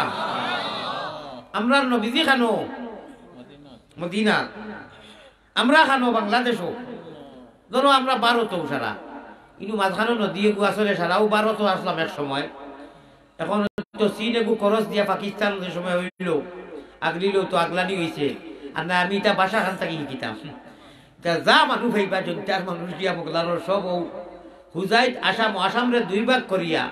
আমরা নবীজি খানো মদিনা আমরা খানো বাংলাদেশও ধরো আমরা ভারতও সারা কিন্তু মাঝখানো নদী এগু আসলে সারাও ভারতও আসলাম এক সময় এখন তো চীন এগু খরচ দিয়া পাকিস্তান যে সময় হইল আগলিলেও তো আগলানি হয়েছে আর না আমি এটা বাসা খান থাকি শিখিতাম যা মানুষ হইবা জনতার মানুষ দিয়া মোগলানোর সব হুজাইত আসামরে দুই ভাগ করিয়া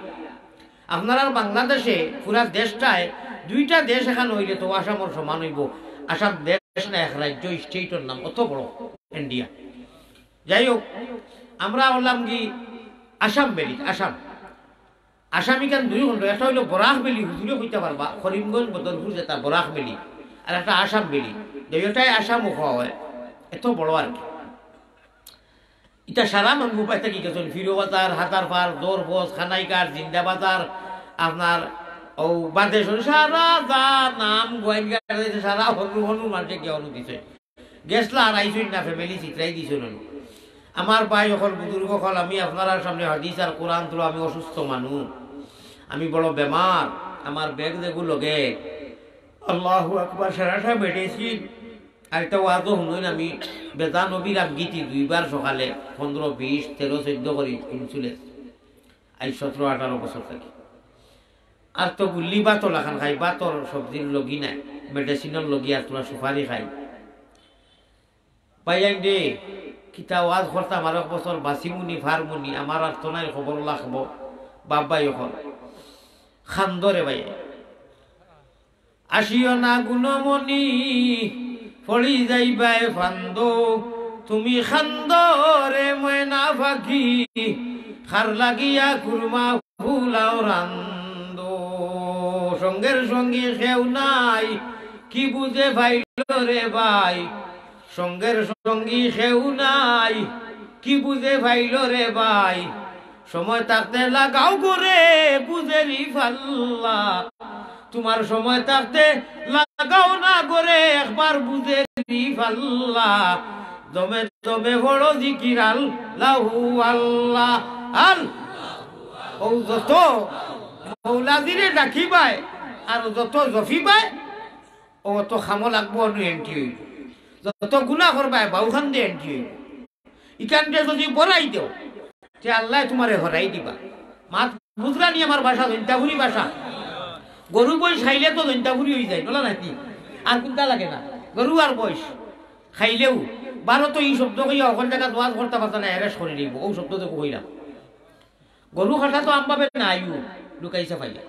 আপনার বাংলাদেশে পুরা দেশটায় দুইটা দেশ এখান হইলে তো আসামর সমান হইব আসাম দেশ না এক রাজ্য স্টেটের নাম অত বড় ইন্ডিয়া যাই হোক আমরা বললাম কি আসাম বেলি আসামি কান দুই খন্ড একটা হইল বরাক বেলি হুজুরে হইতে পারবা করিমগঞ্জ বদলপুর যেটা বরাক বেলি আর একটা আসাম বেলি দুইটাই আসামও খাওয়া হয় এত বড় আর কি এটা সারা মানুষ পাইতে কি গেছেন ফিরো বাজার হাতার পার দৌর বস খানাইকার জিন্দা বাজার আপনার ও বাদেশ্বর সারা যা নাম গোয়াইনগার সারা হনু মানুষে কে অনু দিছে গেছলা আর আইসুই না ফ্যামিলি চিত্রাই দিছিল আমার ভাই অকল বুজুর্গ হল আমি আপনার সামনে হাদিস আর কোরআন তুলো আমি অসুস্থ মানুষ আমি বড় বেমার আমার ব্যাগ যেগুলো লগে আল্লাহু আকবার সারাটা মেডিসিন আর একটা ওয়াজও শুনুন আমি বেজা নবীর গীতি দুইবার সকালে 15, 20, 13, 14 করে ইনসুলেন্স আই 17, 18 বছর থেকে আর তো গুল্লি বাতো লাখান খাই বাতর সবজির লগি নাই মেডিসিনের লগি আর তোরা সুপারি খাই পাইয়াই দে কিতা ওয়াজ করতাম আর এক বছর বাসিমুনি ফারমুনি আমার আর তো নাই খবর লাখব বাবাই এখন খান্দরে ভাই আসিও না গুণমণি ফলি যাইবাই ফান্দ তুমি খান্দরে ময়না ফাঁকি খার লাগিয়া কুরমা ফুলাও রান্দ সঙ্গের সঙ্গী কেউ নাই কি বুঝে ভাইল রে ভাই সঙ্গের সঙ্গী কেউ নাই কি বুঝে ভাইল রে ভাই সময় থাকতে লাগাও করে বুঝেরি ফাল্লা, তোমার সময় থাকতে লাগাও না করে একবার বুঝেরি ফাল্লা, দমে দমে বড় জিকির আল্লাহু আল্লাহ। আর ও যত মৌলাদিরে ডাকিবাই আর যত জফিবাই ও তো খামো লাগবো এন্ট্রি হইব, যত গুণা করবাই বাউখান দিয়ে এন্ট্রি হইব। ইখান দিয়ে যদি বড়াই দেও যে আল্লাহ তোমারে হরাই দিবা। মাত বুঝরানি আমার ভাষা দন্তাপুরি ভাষা, গরু বয়স খাইলে তো দন্তাপুরি হয়ে যায় বলা নাকি, আর কোনটা লাগে না গরু আর বয়স খাইলেও বারো তো এই শব্দ কইয়া অকল জায়গা দোয়াজ করতে পারতা না, এরেস করে দিব ও শব্দ তো কইলাম। গরু খাটা তো আমভাবে না আইও লুকাইছে পাইলা।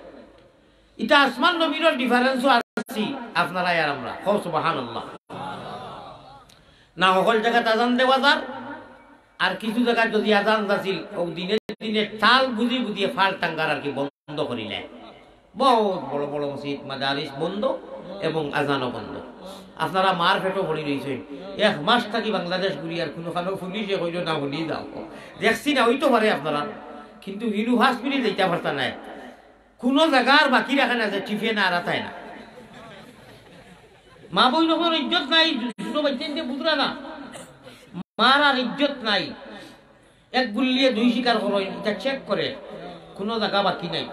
এটা আসমান নবীর ডিফারেন্সও আসছি আপনারা আর আমরা হও সুবহানাল্লাহ। না অকল জায়গাতে আজান দেওয়া যার, আর কিছু জায়গায় যদি আজান যাচ্ছিল ও দিনে দিনে তাল বুঝি বুঝিয়ে ফাল টাঙ্গার আর কি বন্ধ করিলে। বহুত বড় বড় মসজিদ মাদারিস বন্ধ এবং আজানও বন্ধ। আপনারা মার ফেটো ভরি রয়েছেন, এক মাস থাকি বাংলাদেশ ঘুরি আর কোনোখানে পুলিশে কইল না ভুলি যাও, দেখছি না হইতে পারে আপনারা, কিন্তু ইউনিভার্সিটি যেতে পারতা নাই, কোনো জায়গার বাকি রাখে না যে টিফে না আরাতায় না। মা বই নখন ইজ্জত নাই, ছোট বাচ্চা বুঝরা না, মার আর ইজ্জত নাই। এক গুলিয়ে দুই শিকার করো, এটা চেক করে কোনো জায়গা বাকি নাই।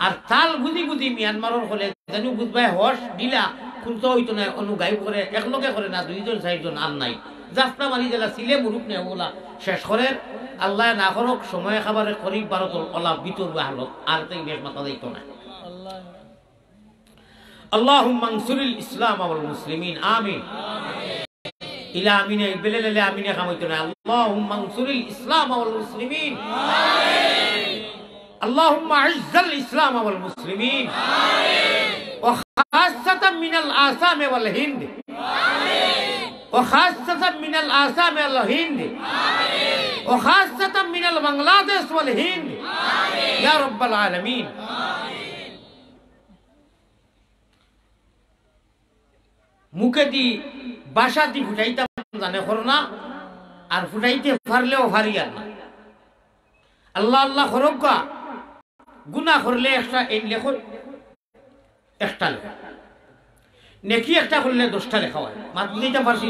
আর তাল বুঝি বুঝি মিয়ানমারের হলে জানি বুঝবাই হস দিলা খুলতে হইতো না, অনুগাই করে একলগে করে না, দুইজন চারজন আর নাই, যাত্রা মারি জেলা সিলে মুরুক নেই ওলা শেষ করে আল্লাহ না করক সময় খাবারে করিব ভারত ওলা ভিতর হালত আর তাই বেশ মাথা দিত না। আল্লাহুম্মা আনসুরিল ইসলাম ওয়াল মুসলিমিন আমিন। ইলা আমিনে বেলেলে আমিনে খামইতো না, আল্লাহুম্মা আনসুরিল ইসলাম ওয়াল মুসলিমিন আমিন। اللهم اعز الاسلام والمسلمين وخاصة من الآثام والهند وخاصة من الآثام والهند وخاصة من البنغلاديش والهند يا رب العالمين. মুখে দি বাসা দি ফুটাইতে জানে করোনা, আর ফুটাইতে পারলেও পারিয়ার না। আল্লাহ আল্লাহ করবা, গুনাহ করলে একটা এন লেখো একটা লেখা, নেকি একটা করলে 10টা লেখা হয়। মাত বুঝাইতে পারছি,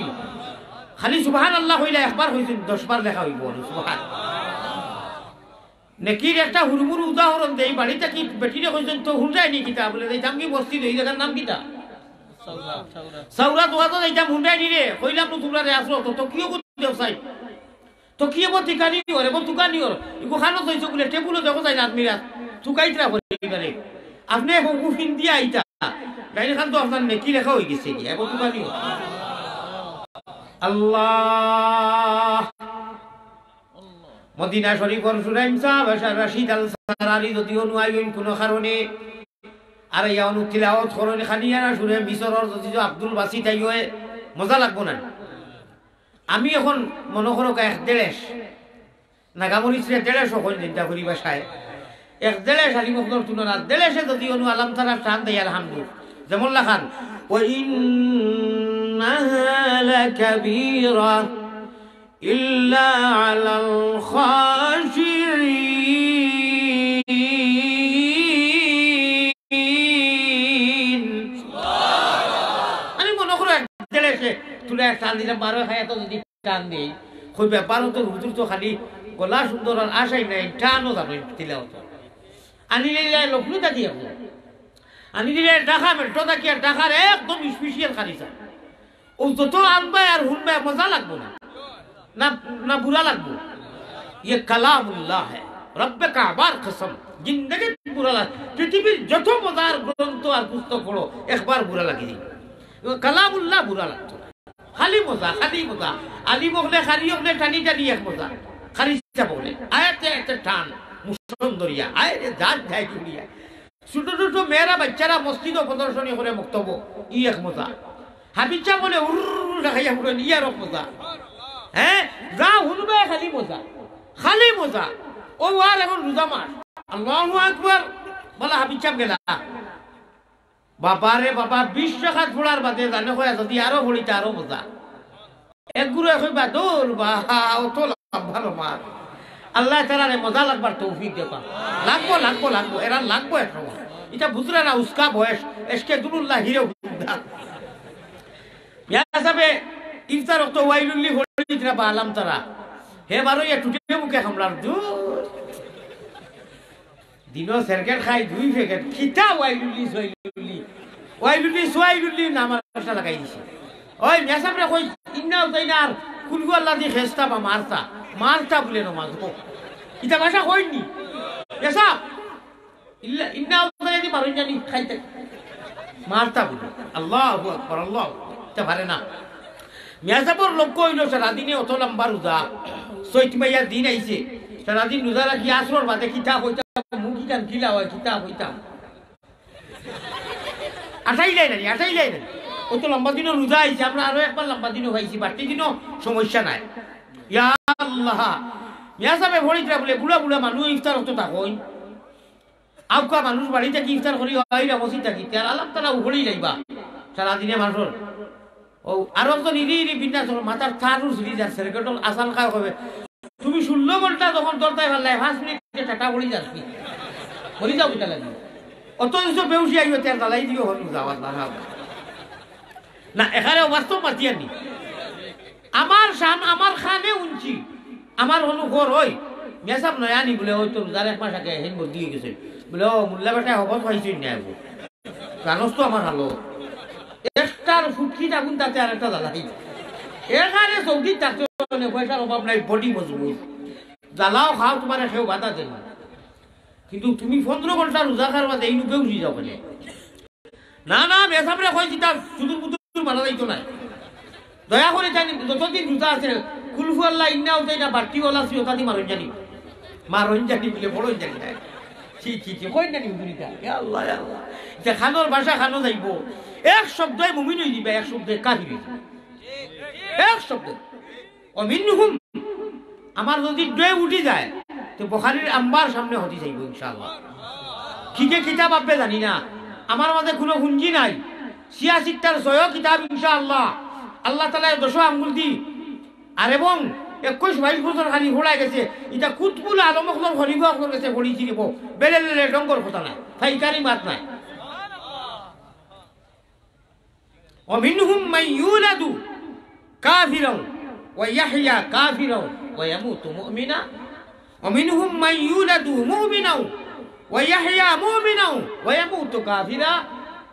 খালি সুবহানাল্লাহ হইলে একবার হইছে 10 বার লেখা হইব সুবহান। নেকির একটা হুরমুর উদাহরণ দেই, বাড়িতে কি বেটিরে কইছেন তো হুন্ডাই নি কিতা বলে যাইতাম কি বস্তি এই জায়গার নাম কিতা সাউরা দোয়া তো যাইতাম হুন্ডাই নি রে, কইলাম তো তোমরা রে আসলো তো কিও করতে চাই তো কি হবো ঠিকানি ওর এবং তুকানি ওর ইগো খানো তৈছো বলে টেবুলও দেখো যাই না আদমিরা তুকাইতরা বলে আপনি এখন উফিন দিয়া আইতা গাইলে খান তো আপনার নেকি লেখা হয়ে গেছে কি এবং তুকানি আল্লাহ। মদিনা শরীফর সুরাইম সাহেব রাশিদ আল সারারি যদিও নুয়াইন কোনো কারণে আর ইয়া অনুতিলাওয়াত করনে খানিয়ানা সুরে মিশরের যদি আব্দুল বাসিত আইয় মজা লাগবো না। আমি এখন মনে করো 1.5 নাগামরিচরে 1.5 হইল চিন্তা করি বাসায় 1.5 আলী মখদর তুলনা 1.5 যদি অনু আলাম তারা টান দেয় আলহামদুলিল্লাহ। যেমন লাখান ওয়া ইন্নাহা লাকাবীরা ইল্লা আলাল খাশিঈন। আমি মনে করো 1.5 তুলে টান দিলে 12 খায় তো যদি টান দিই কই ব্যাপার তো হুজুর তো খালি গলা সুন্দর আর আশাই নাই টানও জানো দিলেও তো আনি নিলে লখনু থাকি আনি দিলে ঢাকা মেট্রো থাকি আর ঢাকার একদম স্পেশাল খালিসা ও যত আনবাই আর হুনবাই মজা লাগবো না না না বুরা লাগবো। ये कलामुल्लाह है रब्बे काबार कसम जिंदगी बुरा लाग पृथ्वीर যত মজার গ্রন্থ আর পুস্তক পড়ো একবার বুরা লাগি कलामुल्लाह বুরা লাগতো খালি মজা আলি বকলে খালি বকলে টানি টানি এক মজা খারিজা বকলে আয়াতে একটা টান মুসন্দরিয়া আয় রে জাত যায় দুনিয়া ছোট ছোট মেয়েরা বাচ্চারা মসজিদ প্রদর্শনী করে বক্তব্য ই এক মজা হাবিজা বলে উর দেখাইয়া বলে ইয়ার মজা হ্যাঁ যা হুনবে খালি মজা ও আর এখন রোজা মাস আল্লাহু আকবার বলা হাবিজা গেলা বাবারে বাবা 20 টাকা ফোড়ার বাদে জানে কয়া যদি আরো ফড়িতে আরো মজা এক গুরু কইবা দৌড় বা ও তো ভালো মার আল্লাহ তাআলারে মজা লাগবার তৌফিক দেবা লাগবো লাগবো লাগবো এরা লাগবো এক সময় এটা বুঝলে না উস্কা বয়স এসকে দুরুল্লাহ হিরে ইয়া সাবে ইফতার তো ওয়াইলুল্লি হলিতরা বা আলাম তারা হে বারো ইয়া টুটে মুখে হামলার দূর দিনো সার্কেল খাই দুই প্যাকেট কিতা ওয়াইলুল্লি সোয়াইলুল্লি নামাজটা লাগাই দিছে ওই মেসাবরে কই ইন্নাও তাইনার কুলগু আল্লাহ দি খেস্তা বা মারতা বলে নমাজ ইটা ভাষা কইনি মেসাব ইল্লা ইন্নাও তাইদি মারুন জানি খাইতে মারতা বলে আল্লাহু আকবার আল্লাহ তা পারে না মেসাবর লোক কইলো সারা দিনে অত লম্বা রোজা সৈত মাইয়া দিন আইছে সারা দিন রোজা রাখি আসর বাদে কিতা হইতা মুখি কান কিলা হয় কিতা হইতা আটাই যায় না অত লম্বা দিনও রোজা আইছে আমরা আরো একবার লম্বা দিনও হয়েছি বাড়তি দিনও সমস্যা নাই ইয়া আল্লাহ ইয়া সাবে ভরিতরা বলে বুড়া বুড়া মানুষ ইফতার হতো থাকই আউকা মানুষ বাড়িতে কি ইফতার করি হইরা বসি থাকি তার আলাপ তারা উঘড়ি যাইবা সারাদিনে মানুষের ও আরো তো নিরি বিন্যাস মাথার থারু সিরি যার সেরকটল আসাল খাওয়া হবে তুমি 16 ঘন্টা যখন দরতাই ভাল লাগে 5 মিনিটে টাটা বড়ি যাচ্ছি বলি যাও কিটা লাগি অত কিছু বেউসি আইবে তার দালাই দিও হল যাওয়ার না এখানে বাস্তব মাতিয়ানি আমার শান আমার খানে উঞ্চি আমার হলু ঘর ওই মেসাব নয়ানি বলে ওই তো রোজার এক মাস আগে হেন বদলি হয়ে গেছে বলে ও মোল্লা বেটা হবত হয়েছে না জানোস তো আমার হালো একটার ফুটকি থাকুন তাতে আর একটা জ্বালাই এখানে সৌদি থাকতে পয়সার অভাব নাই বডি মজবুত জ্বালাও খাও তোমার সেও বাধা দেন কিন্তু তুমি 15 ঘন্টা রোজা খাওয়ার বাদে এই নুপে উঠি যাও বলে না মেসাবরে কইছি তা সুদূর বুদূর মারা যাইতো না দয়া করে জানি যতদিন রোজা আছে কুলফু আল্লাহ ইন্নাও তাই না বাড়তি ওলা সি ওতাদি মারুন জানি বলে বড় জানি না ছি কই জানি বুড়িটা আল্লাহ আল্লাহ যে খানোর ভাষা খানো যাইব এক শব্দই মুমিন হই দিবে এক শব্দে কাফির এক শব্দ অমিনহুম আমার যদি ডয়ে উঠি যায় তো বুখারীর আম্বার সামনে হতে যাইব ইনশাআল্লাহ কিকে কিতাব আপনি জানি না আমার মাঝে কোনো হুঞ্জি নাই 86টার 6 কিতাব ইনশাআল্লাহ আল্লাহ তাআলা 10 আঙ্গুল দি আর এবং 21-22 বছর খালি ঘোড়ায় গেছে এটা কুতবুল আলম অখলর খলিফা অখলর গেছে পড়িছি দিব বেলেলে ডঙ্গর কথা নাই ফাইকারি মাত নাই ومنهم من يولد كافرا ويحيى كافرا ويموت مؤمنا ومنهم من يولد مؤمنا ويحيى مؤمنا ويموت كافرا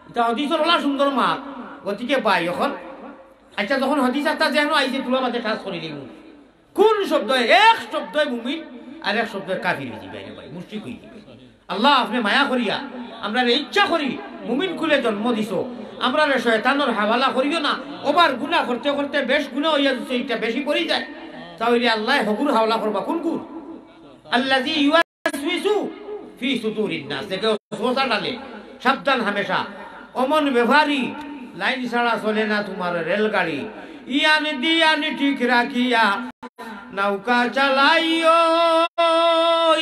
এটা হাদিসের ওলা সুন্দর মাত গতিকে পাই এখন আচ্ছা যখন হাদিস একটা যেন আইছে তুলা মাঝে কাজ করে দিব কোন শব্দ এক শব্দ মুমিন আর এক শব্দ কাফির হয়ে যাবে ভাই মুশরিক হয়ে যাবে আল্লাহ আপনি মায়া করিয়া আমরা ইচ্ছা করি মুমিন কুলে জন্ম দিছো আমরা শয়তানের হাওয়ালা করিও না ওবার গুনাহ করতে করতে বেশ গুনাহ হইয়া যাচ্ছে এটা বেশি পড়ি যায় তাহলে আল্লাহ হগুর হাওলা করবা কোন গুর আল্লাযী ইউসউসু ফি সুদুরিন নাস দেখো সোজা ডালে সাবধান হামেশা অমন ব্যবহারী লাইন ছাড়া চলে না তোমার রেলগাড়ি ইয়ান দিয়ান ঠিক রাখিয়া নৌকা চালাইও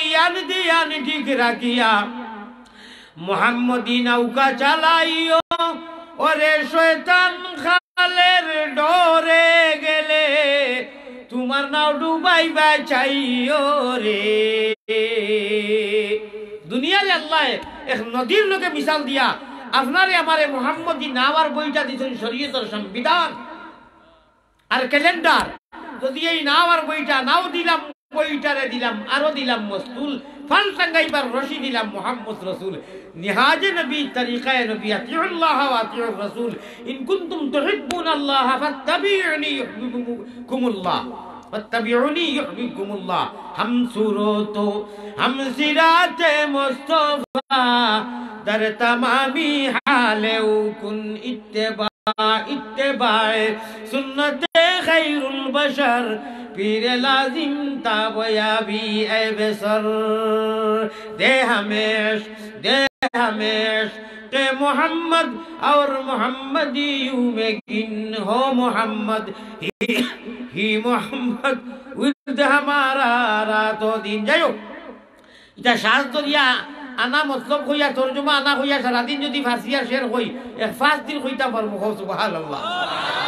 ইয়ান দিয়ান ঠিক রাখিয়া মুহাম্মদি নৌকা চালাইও ওরে শয়তান খালের ডরে গেলে তোমার নাও ডুবাইবা চাইও রে দুনিয়ার আল্লাহ এক নদীর লোকে মিশাল দিয়া আপনারে আমারে মুহাম্মদি নাওয়ার বইটা দিছেন শরীয়তের সংবিধান আর ক্যালেন্ডার যদি এই নাওয়ার বইটা নাও দিলাম বইটারে দিলাম আরো দিলাম মস্তুল ফাল টাঙ্গাইবার রশি দিলাম মুহাম্মদ রাসূল নিহাজে নবী তরিকায়ে নবী আতিউল্লাহ ওয়া আতিউর রাসূল ইন কুনতুম তুহিব্বুনাল্লাহ ফাত্তাবিউনি ইউহিব্বুকুমুল্লাহ ফাত্তাবিউনি ইউহিব্বুকুমুল্লাহ হাম সুরতো হাম সিরাতে মুস্তাফা در تمامی حال کن اتباع سنت خیر البشر پیر لازم تابیابی اے بسر دے ہمیش کہ محمد اور محمدیوں میں گن ہو محمد ہی محمد ود ہمارا رات و دن جائیو এটা শ্বাস দরিয়া আনা মতলব হইয়া তরজমা আনা হইয়া সারাদিন যদি ফার্সিয়া শের হই 5 দিন হইতা পারবো সুবহানাল্লাহ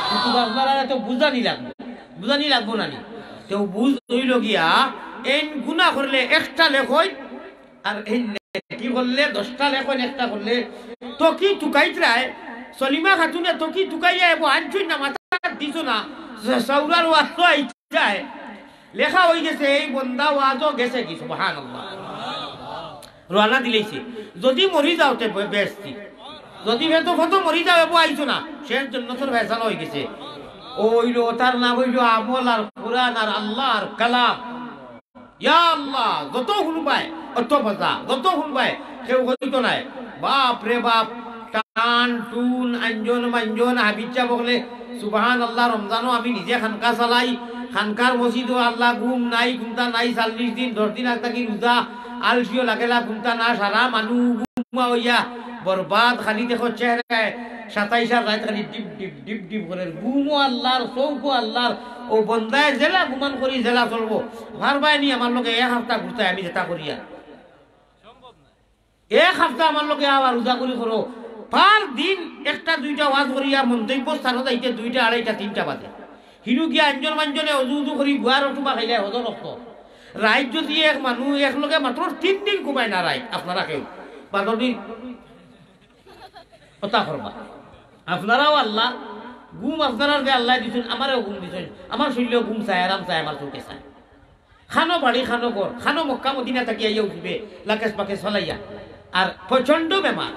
কিন্তু আপনারা তো বুঝানি লাগবো না নি তো বুঝ হইল গিয়া এই গুনাহ করলে একটা লেখই আর এই নেকি করলে 10টা লেখই একটা করলে তো কি টুকাইতরায় সলিমা খাতুনে তো কি টুকাইয়া এবো আনছুই না মাথা দিছো না সাউরার ওয়াজ আইতায় লেখা হই গেছে এই বন্দা ওয়াজও গেছে কি সুবহানাল্লাহ রানা দিলেছে যদি মরি যাওতে বেশি যদি ভেতো কত মরি যাবে আইছো না শেষ জান্নাতের ফয়সালা হয়ে গেছে ওইলো তার নাম হইলো আমল আর কোরআন আর আল্লাহ আর কালাম ইয়া আল্লাহ যত হুনবাই অত বাজা যত হুনবাই কেউ হইতো নাই বাপ রে বাপ টান টুন আঞ্জন মাঞ্জন হাবিজা বলে সুবহানাল্লাহ রমজানও আমি নিজে খানকা চালাই খানকার মসজিদও আল্লাহ ঘুম নাই ঘুমতা নাই 40 দিন 10 দিন আগ থাকি রোজা আলসিও লাগেলা ঘুমতা না সারা মানুষ ঘুমা হইয়া বরবাদ খালি দেখো চেহারায় 27 রাত খালি ডিপ ডিপ ডিপ ডিপ করে ঘুমও আল্লাহর চৌকো আল্লাহর ও বন্দায় জেলা ঘুমান করি জেলা চলবো ভারবাই নি আমার লোকে এক সপ্তাহ ঘুরতে আমি যেটা করিয়া এক সপ্তাহ আমার লোকে আবার রোজা করি করো পার দিন একটা দুইটা ওয়াজ করিয়া মন্তব্য স্থানত যাইতে 2টা 2:30 3টা বাজে হিনু গিয়া আঞ্জন মাঞ্জনে অজুদু করি গুয়ার অটুবা খাইলে হজর রক্ত রাইত যদি এক মানুষ একলগে মাত্র 3 দিন ঘুমায় না রাইত আপনারা কেউ 12 দিন কথা করবা আপনারাও আল্লাহ ঘুম আপনারা যে আল্লাহ দিছেন আমারও ঘুম দিছেন আমার শরীরেও ঘুম চায় আরাম চায় আমার চোখে চায় খানো বাড়ি খানো ঘর খানো মক্কা মদিনা থাকি আইয়া উঠবে লাকেশ পাকেশ ফলাইয়া আর প্রচন্ড বেমার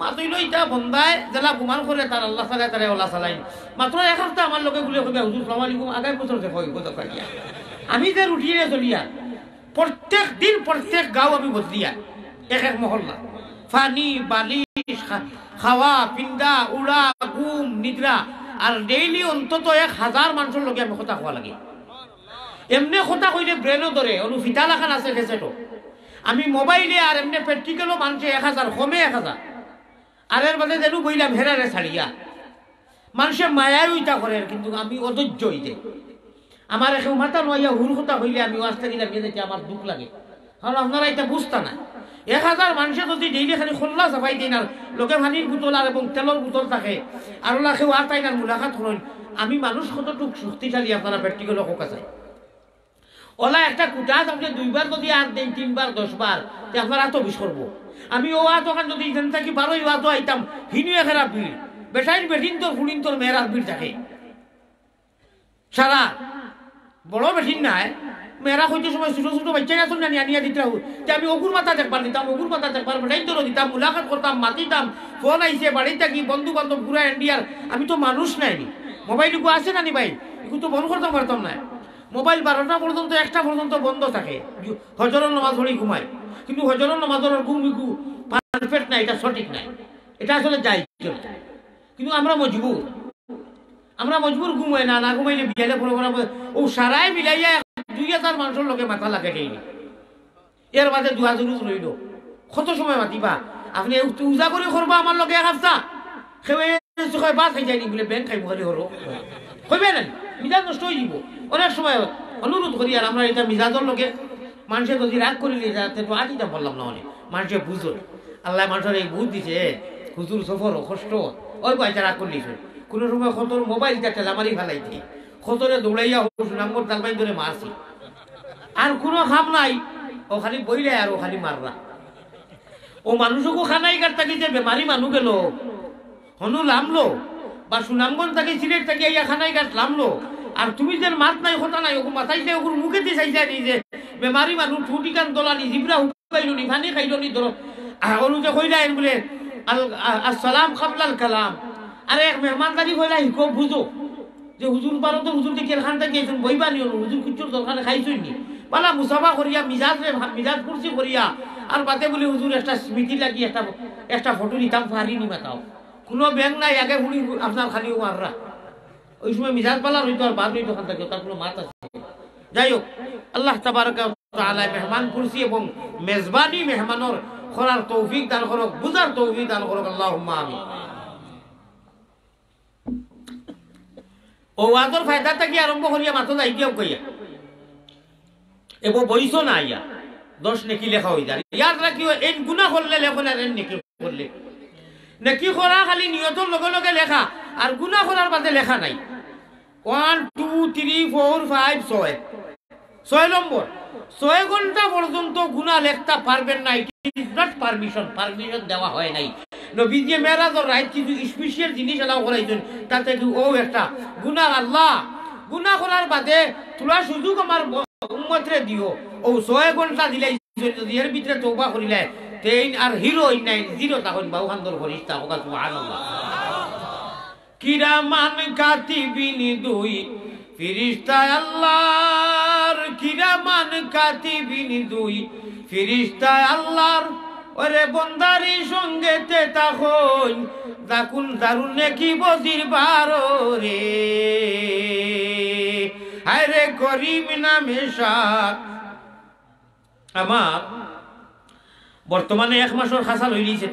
মাতইল ইটা বন্দায় জেলা ঘুমান করে তার আল্লাহ চালায় তারা আল্লাহ চালাইন মাত্র এক সপ্তাহ আমার লোকে গুলে কবে হুজুর সালাম আলাইকুম আগামী বছর দেখো আমি যে রুটিয়ে চলিয়া প্রত্যেক দিন প্রত্যেক গাঁও আমি বদলিয়া এক এক মহল্লা ফানি বালিশ খাওয়া পিন্দা উড়া ঘুম নিদ্রা আর ডেইলি অন্তত 1000 মানুষের লগে আমি কথা খোয়া লাগে এমনি কথা কইলে ব্রেনও ধরে অনু ফিতা লাখান আছে কেসেটো আমি মোবাইলে আর এমনি প্র্যাকটিক্যালও মানুষে 1000 কমে 1000 আর এর বাদে যেন বইলাম হেরারে ছাড়িয়া মানুষে মায়াই ওইটা করে কিন্তু আমি অধৈর্য হইতে আমার এখন মাথা নয়া হুর কথা হইলে আমি ওয়াজটা দিলাম যেতে আমার দুঃখ লাগে কারণ আপনারা এটা বুঝতা না 1000 মানুষে যদি ডেইলি খালি খোল্লা চাপাই দিন আর লোকে পানির বোতল আর এবং তেলের বোতল থাকে আর ওলা কেউ আর তাই না মুলাকাত করেন আমি মানুষ কতটুক শক্তিশালী আপনারা প্র্যাকটিক্যাল হোক আছে ওলা একটা কুটা আপনি 2 বার যদি আর দেন 3 বার 10 বার আপনারা তো বিষ করবো আমি ও ওখান যদি এখান থাকি 12 ওয়াজও আইতাম হিনু এখানে ভিড় বেটাইন বেটিন তোর ফুলিন তোর মেয়েরার ভিড় থাকে সারা বড় বেটিন নাই মেয়েরা হইতে সময় ছোট ছোট বাচ্চা আসুন না নিয়ে দিতে আমি অগুর মাথা দেখবার দিতাম অগুর মাথা দেখবার বেটাইন তোর দিতাম মুলাকাত করতাম মাতিতাম ফোন আইসে বাড়িতে কি বন্ধু বান্ধব ঘুরা ইন্ডিয়ার আমি তো মানুষ নাইনি মোবাইলটুকু আছে না নি ভাই এগুলো তো বন্ধ করতে পারতাম না মোবাইল 12টা পর্যন্ত 1টা পর্যন্ত বন্ধ থাকে হজরের নামাজ পড়ি ঘুমায় কিন্তু হজরের নামাজের ঘুম পারফেক্ট না এটা সঠিক নাই এটা আসলে যাই কিন্তু আমরা মজবুর ঘুমাই না না ঘুমাইলে বিয়ালে পড়ে ও সারাই মিলাইয়া 2000 মানুষের লোকে মাথা লাগে দেয়নি এর বাদে 2000 রইল কত সময় মাতিবা আপনি উজা করে করবা আমার লোকে এক সপ্তাহ খেয়ে বাদ খাই যায়নি বলে ব্যাংক খাইব খালি হলো কইবে না মিজাজ নষ্ট হয়ে যাব অনেক সময় অনুরোধ করি আর আমরা এটা মিজাজের লোকে মানুষে যদি রাগ করিলে যাতে তো আজ এটা বললাম না অনেক মানুষে বুঝো আল্লাহ মানুষের এই বুঝ দিছে হুজুর সফর কষ্ট ওই পয়সা রাগ করলিস কোনো সময় কতর মোবাইলটা টেলামারি ফেলাইছি কতরে দৌড়াইয়া সুনামগর তালবাই ধরে মারছি আর কোনো খাম নাই ও খালি বইলে আর ও খালি মাররা ও মানুষকে খানাই কাট থাকি যে বেমারি মানুষ গেল হনু লামলো বা সুনামগঞ্জ থাকি সিলেট থাকি ইয়া খানাই কাট লামলো আর তুমি যে মাত নাই কথা নাই ওকে মাথাইছে ওগুলো মুখে দিয়ে চাইছে নি যে বেমারি মানুষ ঠুটি কান দলানি জিবরা হুকাইলো নি ফানি খাইলো নি ধরো ওনু যে কইলা বলে আসসালাম কাবলাল কালাম আরে এক মেহমানদারি কইলা হিকো বুঝো যে হুজুর পারো তো হুজুর দেখি এখান থেকে বইবা নি হুজুর কুচুর দরকার খাইছই নি পালা মুসাফা করিয়া মিজাজ কুরসি করিয়া আর বাতে বলে হুজুর একটা স্মৃতি লাগি একটা ফটো নিতাম পারিনি মাতাও কোনো ব্যাংক নাই আগে হুড়ি আপনার খালি মাররা ওই সময় মিজাজ পালার হইতো আর বাদ হইতো ওখান থেকে তার কোনো মাত আছে যাই হোক আল্লাহ তাবারক ওয়া তাআলা মেহমান কুরসি এবং মেজবানি মেহমানর করার তৌফিক দান করুক বুঝার তৌফিক দান করুক আল্লাহুম্মা আমিন ও ওয়াজর ফায়দাটা কি আরম্ভ করিয়া মাত্র যাই দিও কইয়া এবং বইছো না ইয়া 10 নেকি লেখা হই যায় ইয়াদ রাখিও এই গুনাহ করলে লেখো না এর নেকি করলে নেকি করা খালি নিয়তর লগে লগে লেখা আর গুনাহ করার বাদে লেখা নাই 1 2 3 4 5 6 নম্বর 6 ঘন্টা পর্যন্ত গুনাহ লেখতে পারবেন না, ইট ইজ নট পারমিশন দেওয়া হয় নাই। নবীজি মেরাজর রাত কিছু স্পেশাল জিনিস এলাও করাইছেন, তাতে কি ও একটা গুনাহ আল্লাহ গুনাহ করার বাদে তোলা সুযোগ আমার উম্মতরে দিও, ও 6 ঘন্টা দিলাই যদি এর ভিতরে তওবা করিলে তেইন আর হিরো নাই জিরো তখন বাউখান্দর ফরিস্তা হোক সুবহানাল্লাহ। কিরামান কাতিবিন 2 ফেরেশতা আল্লাহর, কিরামান কাতিবিন 2 ফেরেশতা আল্লাহর, ওরে বন্দারি সঙ্গেতে তখন যাকুন দারুন নেকি বজির বারো রে, হায়রে করিম নামে সাত। আমার বর্তমানে 1 মাসের খাসা লই লিছে